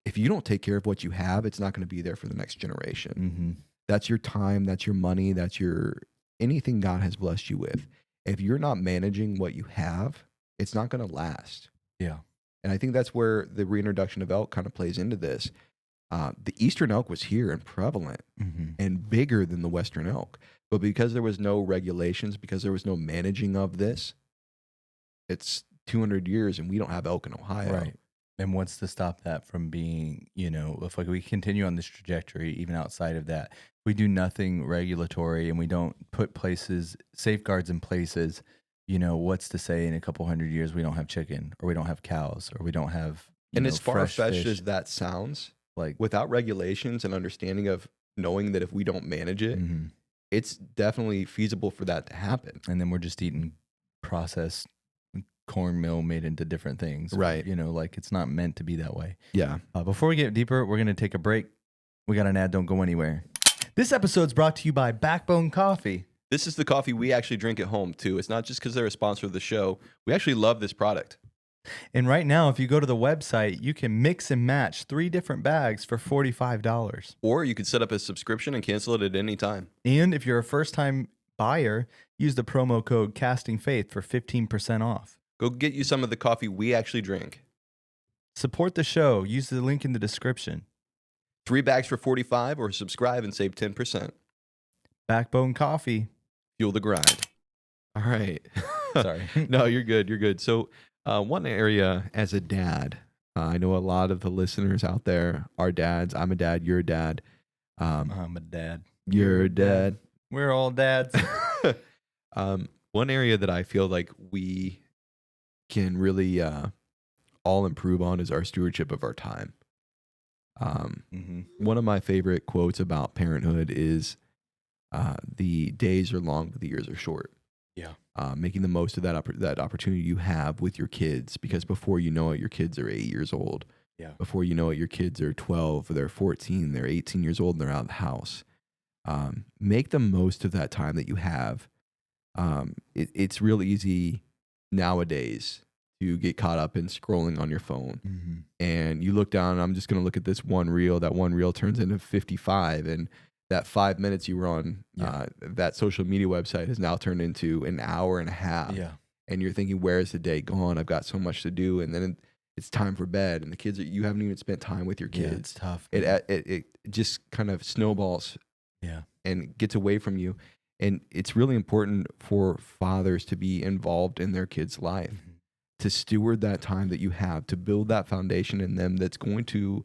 if you don't take care of what you have, it's not going to be there for the next generation.
Mm-hmm.
That's your time, that's your money, that's your anything God has blessed you with. If you're not managing what you have, it's not going to last.
Yeah.
And I think that's where the reintroduction of elk kind of plays into this. The eastern elk was here and prevalent
Mm-hmm.
and bigger than the western elk. But because there was no regulations, because there was no managing of this, it's 200 years and we don't have elk in Ohio.
Right. And what's to stop that from being, if like we continue on this trajectory, even outside of that, we do nothing regulatory and we don't put safeguards in places, what's to say in a couple 100 years we don't have chicken or we don't have cows or we don't have,
And as
fresh
far-fetched
fish.
as that sounds,
Like,
without regulations and understanding of knowing that if we don't manage it,
mhm.
it's definitely feasible for that to happen.
And then we're just eating processed cornmeal made into different things.
Right.
Like it's not meant to be that way.
Yeah.
Before we get deeper, we're going to take a break. We got an ad. Don't go anywhere. This episode's brought to you by Backbone Coffee.
This is the coffee we actually drink at home, too. It's not just because they're a sponsor of the show. We actually love this product.
And right now, if you go to the website, you can mix and match 3 different bags for $45.
Or you could set up a subscription and cancel it at any time.
And if you're a first-time buyer, use the promo code CastingFaith for 15% off.
Go get you some of the coffee we actually drink.
Support the show. Use the link in the description.
3 bags for $45 or subscribe and save 10%.
Backbone Coffee.
Fuel the grind. All right.
Sorry.
No, you're good. You're good. So one area as a dad, I know a lot of the listeners out there are dads. I'm a dad. You're a dad.
I'm a dad.
You're a dad.
We're all dads.
One area that I feel like we can really all improve on is our stewardship of our time. One of my favorite quotes about parenthood is the days are long, but the years are short.
Yeah.
Making the most of that opportunity you have with your kids, because before you know it, your kids are 8 years old.
Yeah.
Before you know it, your kids are 12, they're 14, they're 18 years old, and they're out of the house. Make the most of that time that you have. It's real easy nowadays to get caught up in scrolling on your phone. And you look down, and I'm just going to look at this one reel. That one reel turns into 55. And that 5 minutes you were on that social media website has now turned into an hour and a half.
Yeah.
And you're thinking, where's the day gone? I've got so much to do. And then it's time for bed. And the kids, you haven't even spent time with your kids.
Yeah, it's tough.
It just kind of snowballs and gets away from you. And it's really important for fathers to be involved in their kids' life, to steward that time that you have, to build that foundation in them that's going to,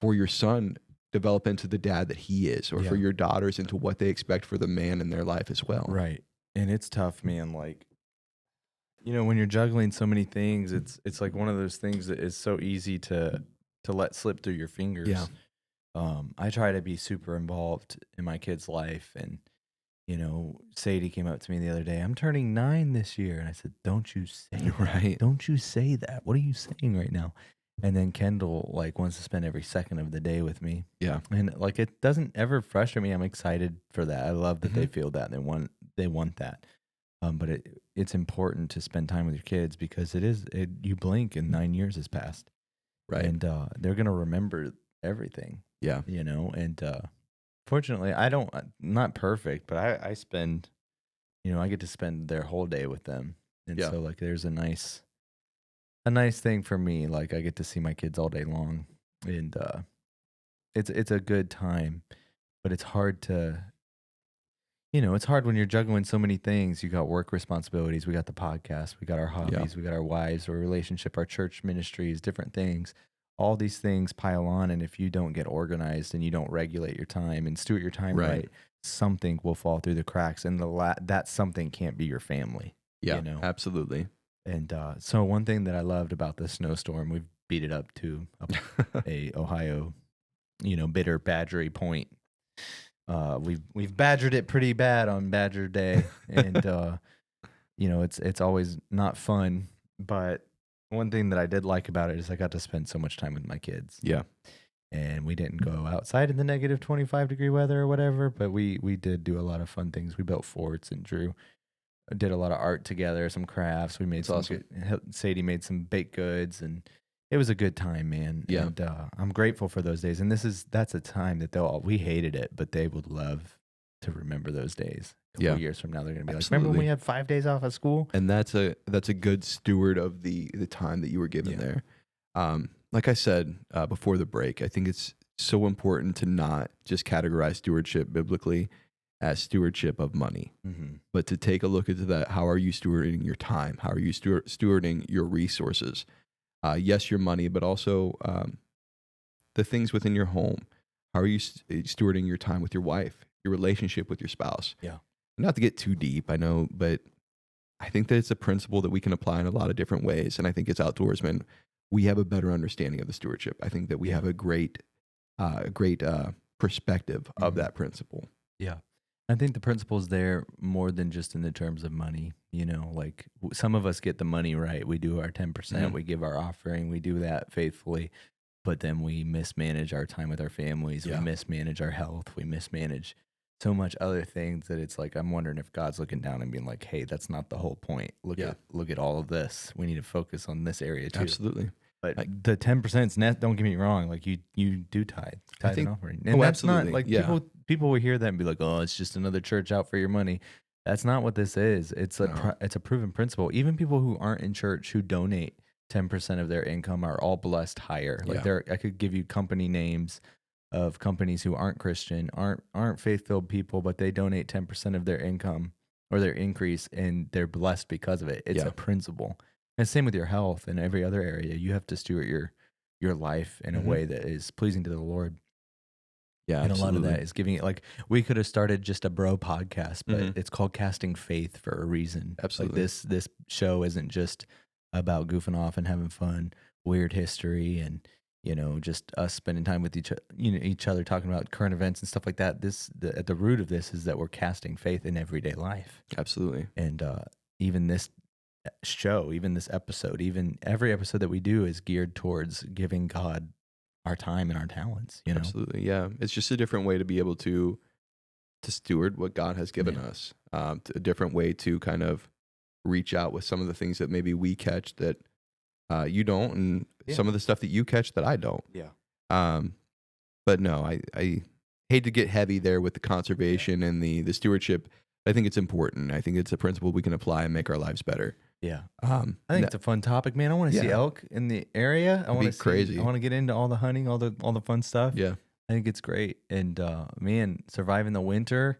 for your son, develop into the dad that he is, or for your daughters into what they expect for the man in their life as well.
Right. And it's tough, man. Like, when you're juggling so many things, it's like one of those things that is so easy to let slip through your fingers.
Yeah.
I try to be super involved in my kid's life. And, Sadie came up to me the other day, I'm turning 9 this year. And I said, don't you say that.
Right.
Don't you say that. What are you saying right now? And then Kendall wants to spend every second of the day with me.
Yeah.
And it doesn't ever frustrate me. I'm excited for that. I love that they feel that. They want that. But it's important to spend time with your kids, because you blink and 9 years has passed.
Right.
And they're going to remember everything.
Yeah.
And fortunately, not perfect, but I spend, I get to spend their whole day with them. And
Yeah.
so like there's a nice thing for me. Like I get to see my kids all day long, and it's a good time, but it's hard to, it's hard when you're juggling so many things. You got work responsibilities, we got the podcast, we got our hobbies, we got our wives, our relationship, our church ministries, different things. All these things pile on, and if you don't get organized and you don't regulate your time and steward your time right, something will fall through the cracks, and that something can't be your family.
Yeah, absolutely.
And so one thing that I loved about the snowstorm, we've beat it up to a Ohio, bitter badgery point. We've badgered it pretty bad on Badger Day, and it's always not fun. But one thing that I did like about it is I got to spend so much time with my kids.
Yeah,
and we didn't go outside in the negative 25-degree weather or whatever, but we did do a lot of fun things. We built forts and did a lot of art together, some crafts. We made Sadie made some baked goods, and it was a good time, man.
Yeah.
And I'm grateful for those days. And that's a time that we hated it, but they would love to remember those days. A couple years from now, they're going to be like, remember when we had 5 days off of school?
And that's a good steward of the time that you were given there. Like I said before the break, I think it's so important to not just categorize stewardship biblically as stewardship of money, but to take a look into that. How are you stewarding your time? How are you stewarding your resources? Yes, your money, but also the things within your home. How are you stewarding your time with your wife, your relationship with your spouse?
Yeah.
Not to get too deep, I know, but I think that it's a principle that we can apply in a lot of different ways. And I think as outdoorsmen, we have a better understanding of the stewardship. I think that we have a great perspective of that principle.
Yeah. I think the principle's there more than just in the terms of money. Like some of us get the money right. We do our 10%, we give our offering, we do that faithfully, but then we mismanage our time with our families. We mismanage our health. We mismanage so much other things that it's like, I'm wondering if God's looking down and being like, hey, that's not the whole point. Look at all of this. We need to focus on this area too.
Absolutely.
But the 10% net, don't get me wrong. Like you do tithe and offering. And that's
absolutely.
not like people will hear that and be like, oh, it's just another church out for your money. That's not what this is. It's a proven principle. Even people who aren't in church who donate 10% of their income are all blessed higher. Like I could give you company names of companies who aren't Christian, aren't faith-filled people, but they donate 10% of their income or their increase, and they're blessed because of it. It's a principle. And same with your health and every other area. You have to steward your life in a way that is pleasing to the Lord.
Yeah,
and
absolutely.
a lot of that is giving it. Like we could have started just a bro podcast, but it's called Casting Faith for a reason.
Absolutely.
Like this show isn't just about goofing off and having fun, weird history, and just us spending time with each other, talking about current events and stuff like that. At the root of this is that we're casting faith in everyday life.
Absolutely.
And even this show, even this episode, even every episode that we do is geared towards giving God our time and our talents.
Absolutely. Yeah. It's just a different way to be able to steward what God has given us. A different way to kind of reach out with some of the things that maybe we catch that you don't, and some of the stuff that you catch that I don't.
Yeah.
But no, I hate to get heavy there with the conservation and the stewardship. I think it's important. I think it's a principle we can apply and make our lives better.
Yeah. I think it's a fun topic, man. I want to see elk in the area. I want to
crazy.
I want to get into all the hunting, all the fun stuff.
Yeah.
I think it's great. And man, surviving the winter,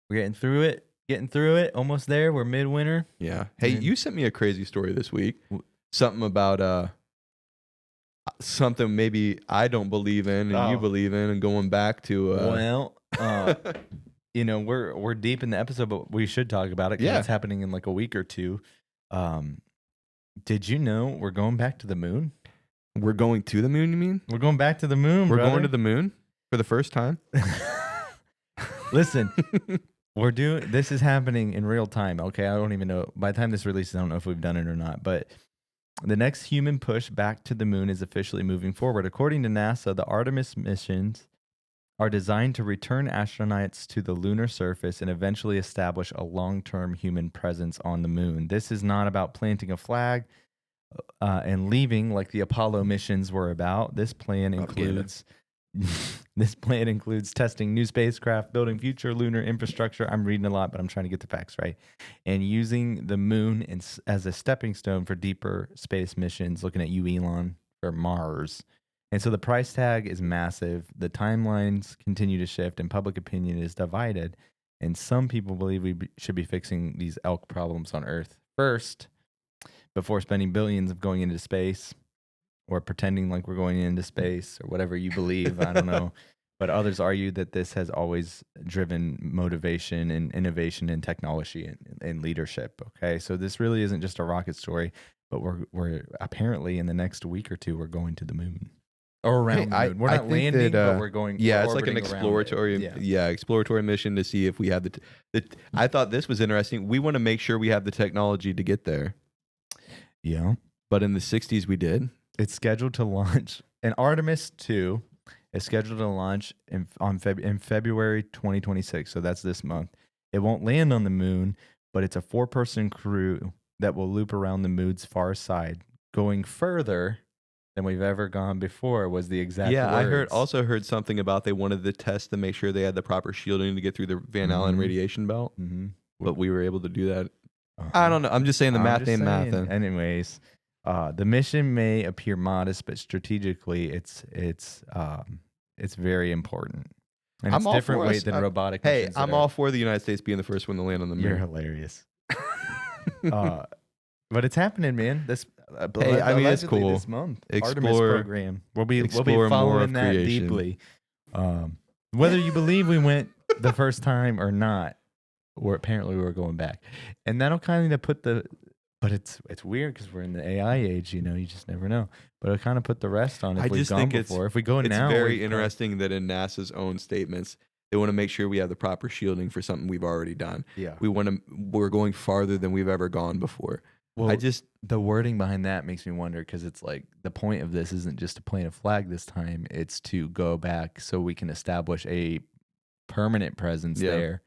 we're getting through it. Almost there. We're midwinter.
Yeah. Hey, you sent me a crazy story this week. Something about something maybe I don't believe in and you believe in, and going back to
we're deep in the episode, but we should talk about it because it's happening in like a week or two. Did you know we're going back to the moon?
We're going to the moon, you mean?
We're going back to the moon,
We're going to the moon for the first time?
Listen, this is happening in real time. Okay, I don't even know. By the time this releases, I don't know if we've done it or not, but the next human push back to the moon is officially moving forward. According to NASA, the Artemis missions are designed to return astronauts to the lunar surface and eventually establish a long-term human presence on the moon. This is not about planting a flag and leaving like the Apollo missions were about. This plan includes This plan includes testing new spacecraft, building future lunar infrastructure. I'm reading a lot, but I'm trying to get the facts right. And using the moon as a stepping stone for deeper space missions, looking at you, Elon, for Mars. And so the price tag is massive. The timelines continue to shift, and public opinion is divided. And some people believe should be fixing these elk problems on Earth first before spending billions of going into space or pretending like we're going into space or whatever you believe. I don't know. But others argue that this has always driven motivation and innovation in technology and leadership. Okay. So this really isn't just a rocket story, but we're apparently in the next week or two, we're going to the moon. Or around the moon. We're not landing, but we're going.
Yeah,
we're
it's like an exploratory, exploratory mission to see if we have the. I thought this was interesting. We want to make sure we have the technology to get there.
Yeah,
but in the '60s we did.
It's scheduled to launch, and Artemis 2 is scheduled to launch in February 2026. So that's this month. It won't land on the moon, but it's a 4-person crew that will loop around the moon's far side, going further than we've ever gone before. Was the exact words.
I also heard something about they wanted the test to make sure they had the proper shielding to get through the Van Allen radiation belt, but we were able to do that. I don't know. I'm just saying the math ain't math.
Anyways. The mission may appear modest, but strategically, it's very important. And it's different weight than robotic missions.
Hey, I'm all for the United States being the first one to land on the moon.
You're hilarious. But it's happening, man. This
it's cool.
This month, Artemis program. We'll be following that deeply. Whether you believe we went the first time or not, or apparently we're going back, and that'll kind of put the. But it's weird because we're in the AI age, you just never know. But it'll kind of put the rest on if we've gone before. If we go now,
it's very interesting that in NASA's own statements, they want to make sure we have the proper shielding for something we've already done.
Yeah,
we're going farther than we've ever gone before.
Well, the wording behind that makes me wonder because it's like the point of this isn't just to plant a flag this time; it's to go back so we can establish a permanent presence there.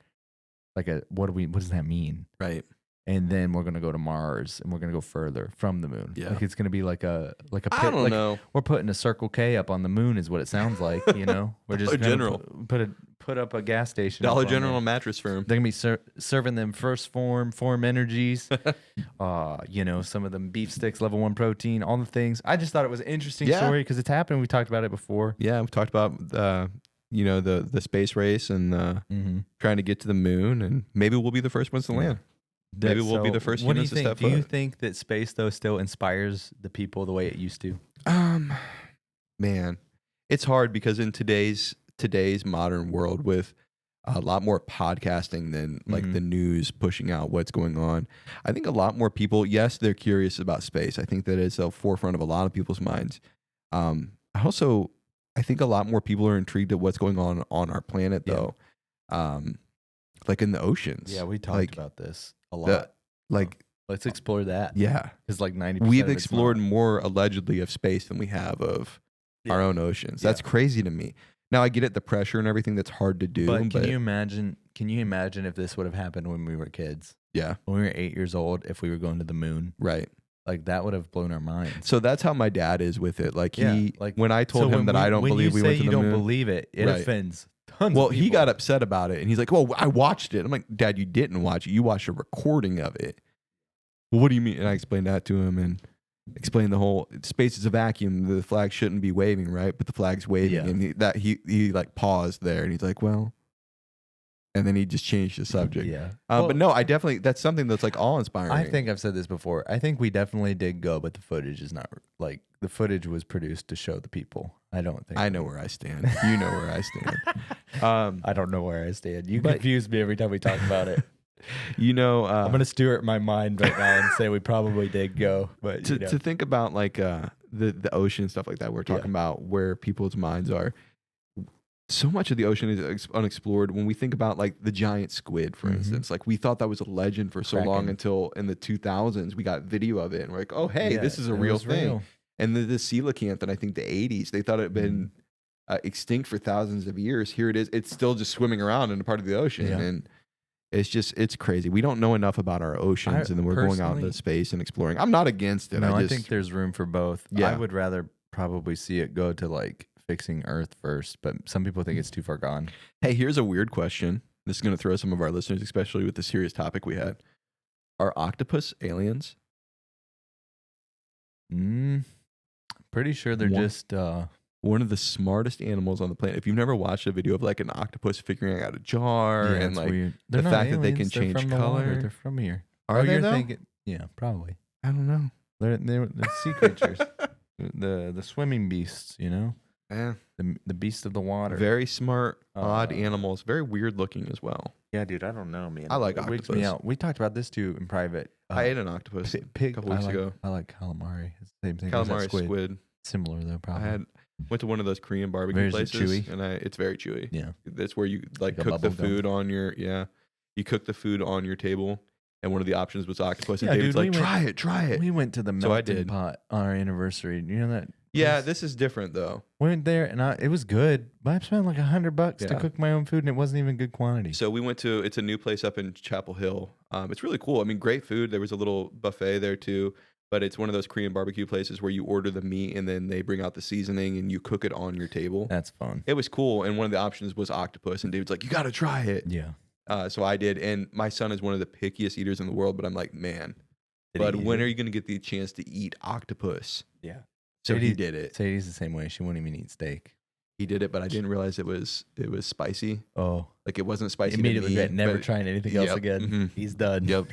Like what does that mean?
Right.
And then we're gonna go to Mars, and we're gonna go further from the moon.
Yeah,
like it's gonna be like a pit.
I don't know.
We're putting a Circle K up on the moon, is what it sounds like. We're just
General
put up a gas station.
Dollar General mattress firm.
They're gonna be serving them first Phorm energies. Some of them beef sticks, level 1 protein, all the things. I just thought it was an interesting story because it's happened. We talked about it before.
Yeah, we talked about the space race and trying to get to the moon, and maybe we'll be the first ones to land. Maybe we'll be the first humans to step foot.
Do you think that space, though, still inspires the people the way it used to?
Man, it's hard because in today's modern world with a lot more podcasting than like the news pushing out what's going on, I think a lot more people, yes, they're curious about space. I think that it's at the forefront of a lot of people's minds. I think a lot more people are intrigued at what's going on our planet, though. Like in the oceans.
Yeah, we talked about this a lot. Let's explore that.
Yeah.
Because like 90%.
We've explored more allegedly of space than we have of our own oceans. That's crazy to me. Now I get it, the pressure and everything that's hard to do.
But can you imagine if this would have happened when we were kids?
Yeah.
When we were 8 years old, if we were going to the moon.
Right.
Like that would have blown our minds.
So that's how my dad is with it. Like when I told him that I don't believe we went to the moon.
When you don't believe it, it offends tons
well,
of people.
He got upset about it, and he's like, well, I watched it. I'm like, Dad, you didn't watch it. You watched a recording of it. Well, what do you mean? And I explained that to him and explained the whole space is a vacuum. The flag shouldn't be waving, right? But the flag's waving. And he like paused there, and he's like, well. And then he just changed the subject.
Yeah.
But no, that's something that's like awe-inspiring.
I think I've said this before. I think we definitely did go, but the footage is not like the footage was produced to show the people. I don't think.
I know where I stand. You know where I stand.
I don't know where I stand. You confuse me every time we talk about it.
I'm
going to steward my mind right now and say we probably did go. But
to think about like the ocean and stuff like that, we're talking about where people's minds are. So much of the ocean is unexplored. When we think about like the giant squid, for instance, like we thought that was a legend for so long until in the 2000s we got video of it and we're like, oh hey, this is a real thing. And the coelacanth in I think the 80s, they thought it had been extinct for thousands of years. Here it is. It's still just swimming around in a part of the ocean, and it's crazy. We don't know enough about our oceans, and then we're going out into space and exploring. I'm not against it.
No, I think there's room for both.
Yeah.
I would rather probably see it go to like fixing Earth first, but some people think it's too far gone.
Hey, here's a weird question. This is going to throw some of our listeners, especially with the serious topic we had. Are octopus aliens?
Pretty sure they're just
one of the smartest animals on the planet. If you've never watched a video of like an octopus figuring out a jar
yeah,
and
it's
like
weird.
the
They're not
fact that they can
aliens, they're
change
from the water,
color.
they're from here.
Are they
you're
though?
thinking, yeah, probably.
I don't know.
They're sea creatures. the swimming beasts, you know,
Yeah.
the beast of the water.
Very smart, odd animals. Very weird looking as well.
Yeah, dude, I don't know, man.
I like
it wigs me
octopus.
out. We talked about this too in private.
I ate an octopus a couple weeks ago.
I like calamari. It's the same thing. Or is that
Calamari, squid.
Similar though, probably.
Went to one of those Korean barbecue
Very
places,
chewy?
and it's very chewy.
Yeah.
That's where you like
a
cook the
bubble gum.
food on your You cook the food on your table, and one of the options was octopus. And
Yeah,
David's
dude,
like, try it.
We went to the
So I
melting
did.
pot on our anniversary. You know that?
Yeah,
place?
this is different though.
We went there and it was good, but I spent like $100 to
Yeah.
cook my own food, and it wasn't even good quantity.
So we went to it's a new place up in Chapel Hill. It's really cool. I mean, great food. There was a little buffet there too, but it's one of those Korean barbecue places where you order the meat and then they bring out the seasoning and you cook it on your table.
That's fun.
It was cool, and one of the options was octopus, and David's like, "You got to try it."
Yeah.
So I did, and my son is one of the pickiest eaters in the world. But I'm like, man, but when are you going to get the chance to eat octopus?
Yeah.
So he
Sadie-
did it.
Sadie's the same way. She won't even eat steak.
He did it, but I didn't realize it was spicy.
Oh.
Like it wasn't spicy.
Immediately
to me,
regret never
but-
trying anything else
Yep,
again.
mhm.
He's done.
Yep.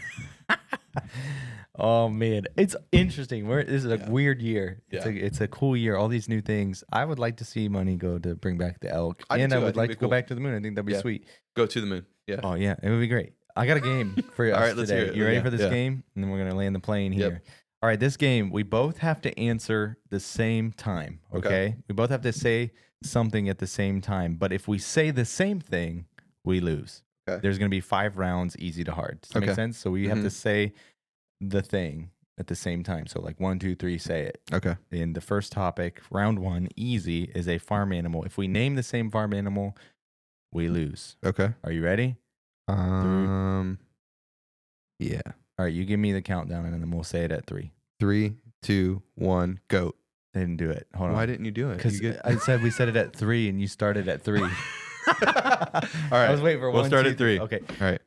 Oh man, it's interesting. This is a
Yeah.
weird year. It's a cool year. All these new things. I would like to see money go to bring back the elk,
I do
and
too.
I
I
would
think
like
it'd
to
be
go
cool.
back to the moon. I think that'd be
Yeah.
sweet.
Go to the moon. Yeah.
Oh yeah, it would be great. I got a game for us
All right, let's
today.
hear it.
You ready
Yeah,
for this
yeah.
game? And then we're gonna land the plane
Yep.
here. All right, this game we both have to answer the same time. Okay, we both have to say something at the same time. But if we say the same thing, we lose.
Okay.
There's gonna be 5 rounds, easy to hard. Does that make
Okay.
sense? So we have to say the thing at the same time. So like 1, 2, 3, say it.
Okay.
And the first topic, round 1, easy, is a farm animal. If we name the same farm animal, we lose.
Okay.
Are you ready?
Yeah.
All right, you give me the countdown and then we'll say it at 3.
3, 2, 1, go.
They didn't do it. Hold on.
Why didn't you do it?
Because
You get-
I said we said it at 3 and you started at 3.
All right.
I was waiting for
We'll
1,
start
2,
at 3.
Okay.
All right.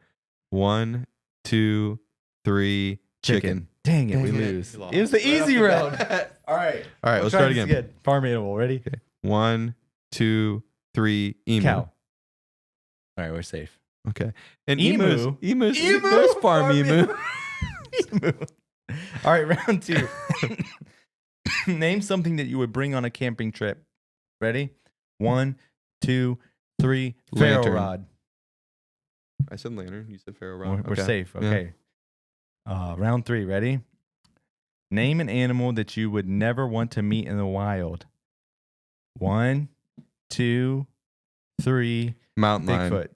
1, 2, 3. Chicken.
Dang it,
Dang
we
it.
lose.
You lost.
It was the
Right off
easy
the
round.
bat.
All right.
All right.
We'll
Let's
try
start
this
again.
Farm animal. Ready?
Okay. 1, 2, 3. Emu.
Cow. All right, we're safe.
Okay. And
Emu.
Emus.
Emu.
There's farm emu.
Emu. All right, round 2. Name something that you would bring on a camping trip. Ready? 1, 2, 3. Ferro
Lantern.
rod.
I said lantern. You said ferro
We're,
rod.
we're
Okay.
safe.
Yeah.
Okay. Round 3. Ready? Name an animal that you would never want to meet in the wild. 1, 2, 3.
Mountain lion.
Bigfoot.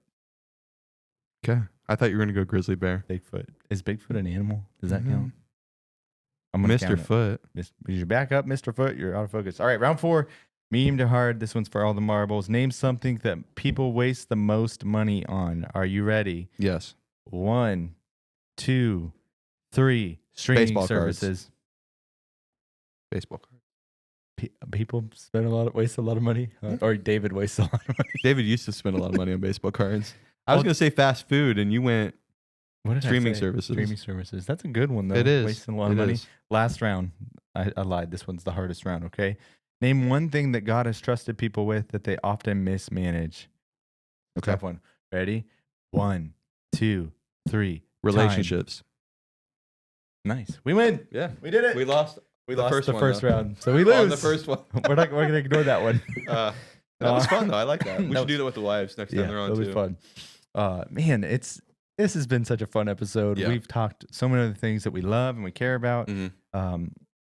Okay. I thought you were going to go grizzly bear.
Bigfoot. Is Bigfoot an animal? Does that
Mhm.
count? I'm gonna
Mr.
count it.
Foot.
You're back up, Mr. Foot. You're out of focus. All right, round 4. Medium to hard. This one's for all the marbles. Name something that people waste the most money on. Are you ready?
Yes.
1, 2, 3. Streaming
Baseball cards.
services.
Baseball card.
People waste a lot of money, or David wastes a lot of money.
David used to spend a lot of money on baseball cards. I was
Well-
going to say fast food, and you went
What did I
streaming
say?
services.
Streaming services. That's a good one, though.
It is.
Wasting a lot of
It
money.
is.
Last round. I lied. This one's the hardest round, okay? Name one thing that God has trusted people with that they often mismanage.
Okay.
Tough one. Ready? 1, 2, 3.
Relationships.
Time. Nice. We win.
Yeah.
We did it.
We lost.
We
the
lost
first
the
one,
first
though.
round. So we lose.
On the first one.
we're going to ignore that one.
That was fun, though. I like that. We
That
should do
was-
that with the wives next time
Yeah,
they're on,
that'll
too.
be fun. Man, this has been such a fun episode.
Yeah.
We've talked so many of the things that we love and we care about.
Mhm.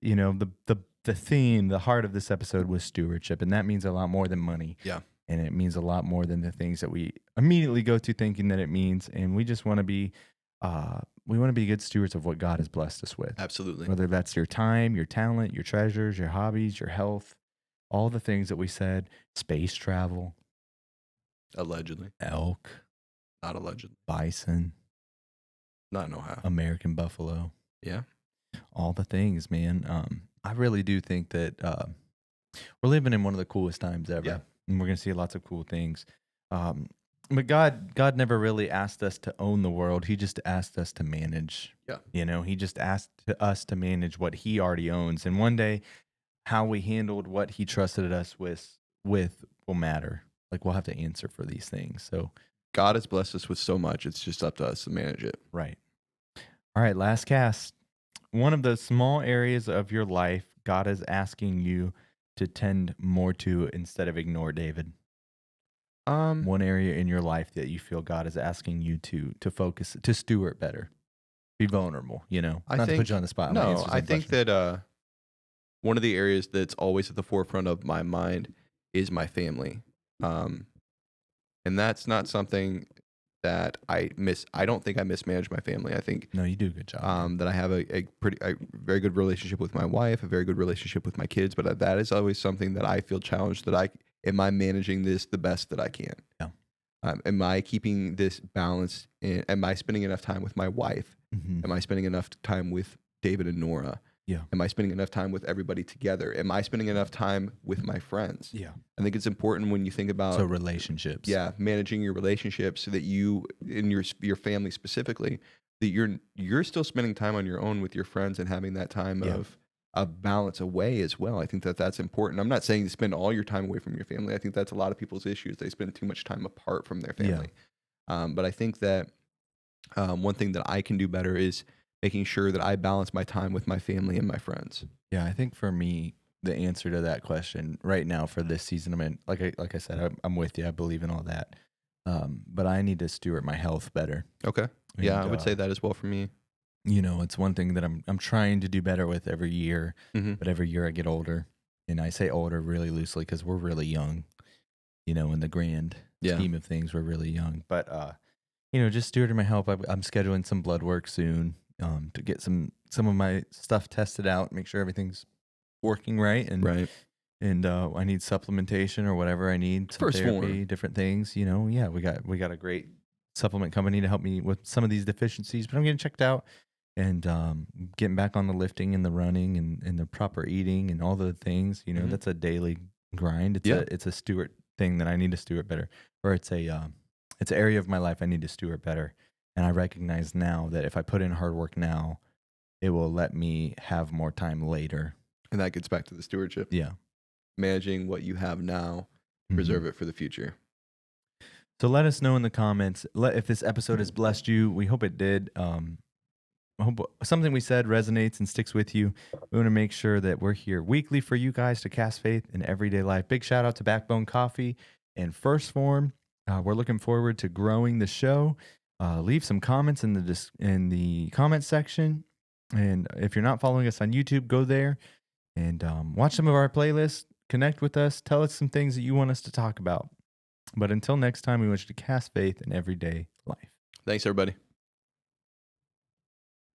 You know, the theme, the heart of this episode was stewardship, and that means a lot more than money.
Yeah.
And it means a lot more than the things that we immediately go to thinking that it means. And we just want to be, good stewards of what God has blessed us with.
Absolutely.
Whether that's your time, your talent, your treasures, your hobbies, your health, all the things that we said, space travel,
Allegedly.
elk,
Not allegedly.
bison,
Not in Ohio.
American buffalo.
Yeah.
All the things, man. I really do think that We're living in one of the coolest times ever,
Yeah.
and we're gonna see lots of cool things. But God never really asked us to own the world. He just asked us to manage.
Yeah.
He just asked us to manage what He already owns, and one day, how we handled what He trusted us with will matter. Like we'll have to answer for these things. So,
God has blessed us with so much. It's just up to us to manage it.
right. All right, last cast. One of the small areas of your life God is asking you to tend more to instead of ignore, David. One area in your life that you feel God is asking you to focus, to steward better, be vulnerable. Not to put you on the spot. I'm gonna answer
I
some
think
questions.
that one of the areas that's always at the forefront of my mind is my family, and that's not something that I miss. I don't think I mismanage my family. I think
No, you do a good job. man.
that I have a very good relationship with my wife, a very good relationship with my kids, but that is always something that I feel challenged. Am I managing this the best that I can?
Yeah.
Am I keeping this balance? Am I spending enough time with my wife?
Mhm.
Am I spending enough time with David and Nora?
Yeah.
Am I spending enough time with everybody together? Am I spending enough time with my friends?
Yeah.
I think it's important when you think about
So relationships.
managing your relationships so that you in your family specifically, that you're still spending time on your own with your friends and having that time
Yeah.
of balance away as well. I think that that's important. I'm not saying to spend all your time away from your family. I think that's a lot of people's issues. They spend too much time apart from their family. But I think that one thing that I can do better is making sure that I balance my time with my family and my friends.
Yeah, I think for me, the answer to that question right now for this season, I mean, like I said, I'm with you. I believe in all that. But I need to steward my health better.
Okay. Yeah,
And,
I would say that as well for me.
It's one thing that I'm trying to do better with every year.
Mhm.
But every year I get older, and I say older really loosely because we're really young. In the grand
Yeah.
scheme of things, we're really young. But just stewarding my health. I'm scheduling some blood work soon to get some of my stuff tested out, make sure everything's working right, and
Right.
and I need supplementation or whatever I need, some
First
therapy,
form.
different things. We got a great supplement company to help me with some of these deficiencies, but I'm getting checked out and getting back on the lifting and the running and the proper eating and all the things.
Mhm.
That's a daily grind. It's a steward thing that I need to steward better, or it's an area of my life I need to steward better. And I recognize now that if I put in hard work now, it will let me have more time later.
And that gets back to the stewardship.
Yeah.
Managing what you have now, preserve it for the future.
So let us know in the comments if this episode has blessed you. We hope it did. I hope something we said resonates and sticks with you. We want to make sure that we're here weekly for you guys to cast faith in everyday life. Big shout out to Backbone Coffee and First Phorm. We're looking forward to growing the show. Leave some comments in the comment section. And if you're not following us on YouTube, go there and watch some of our playlists. Connect with us. Tell us some things that you want us to talk about. But until next time, we want you to cast faith in everyday life.
Thanks, everybody.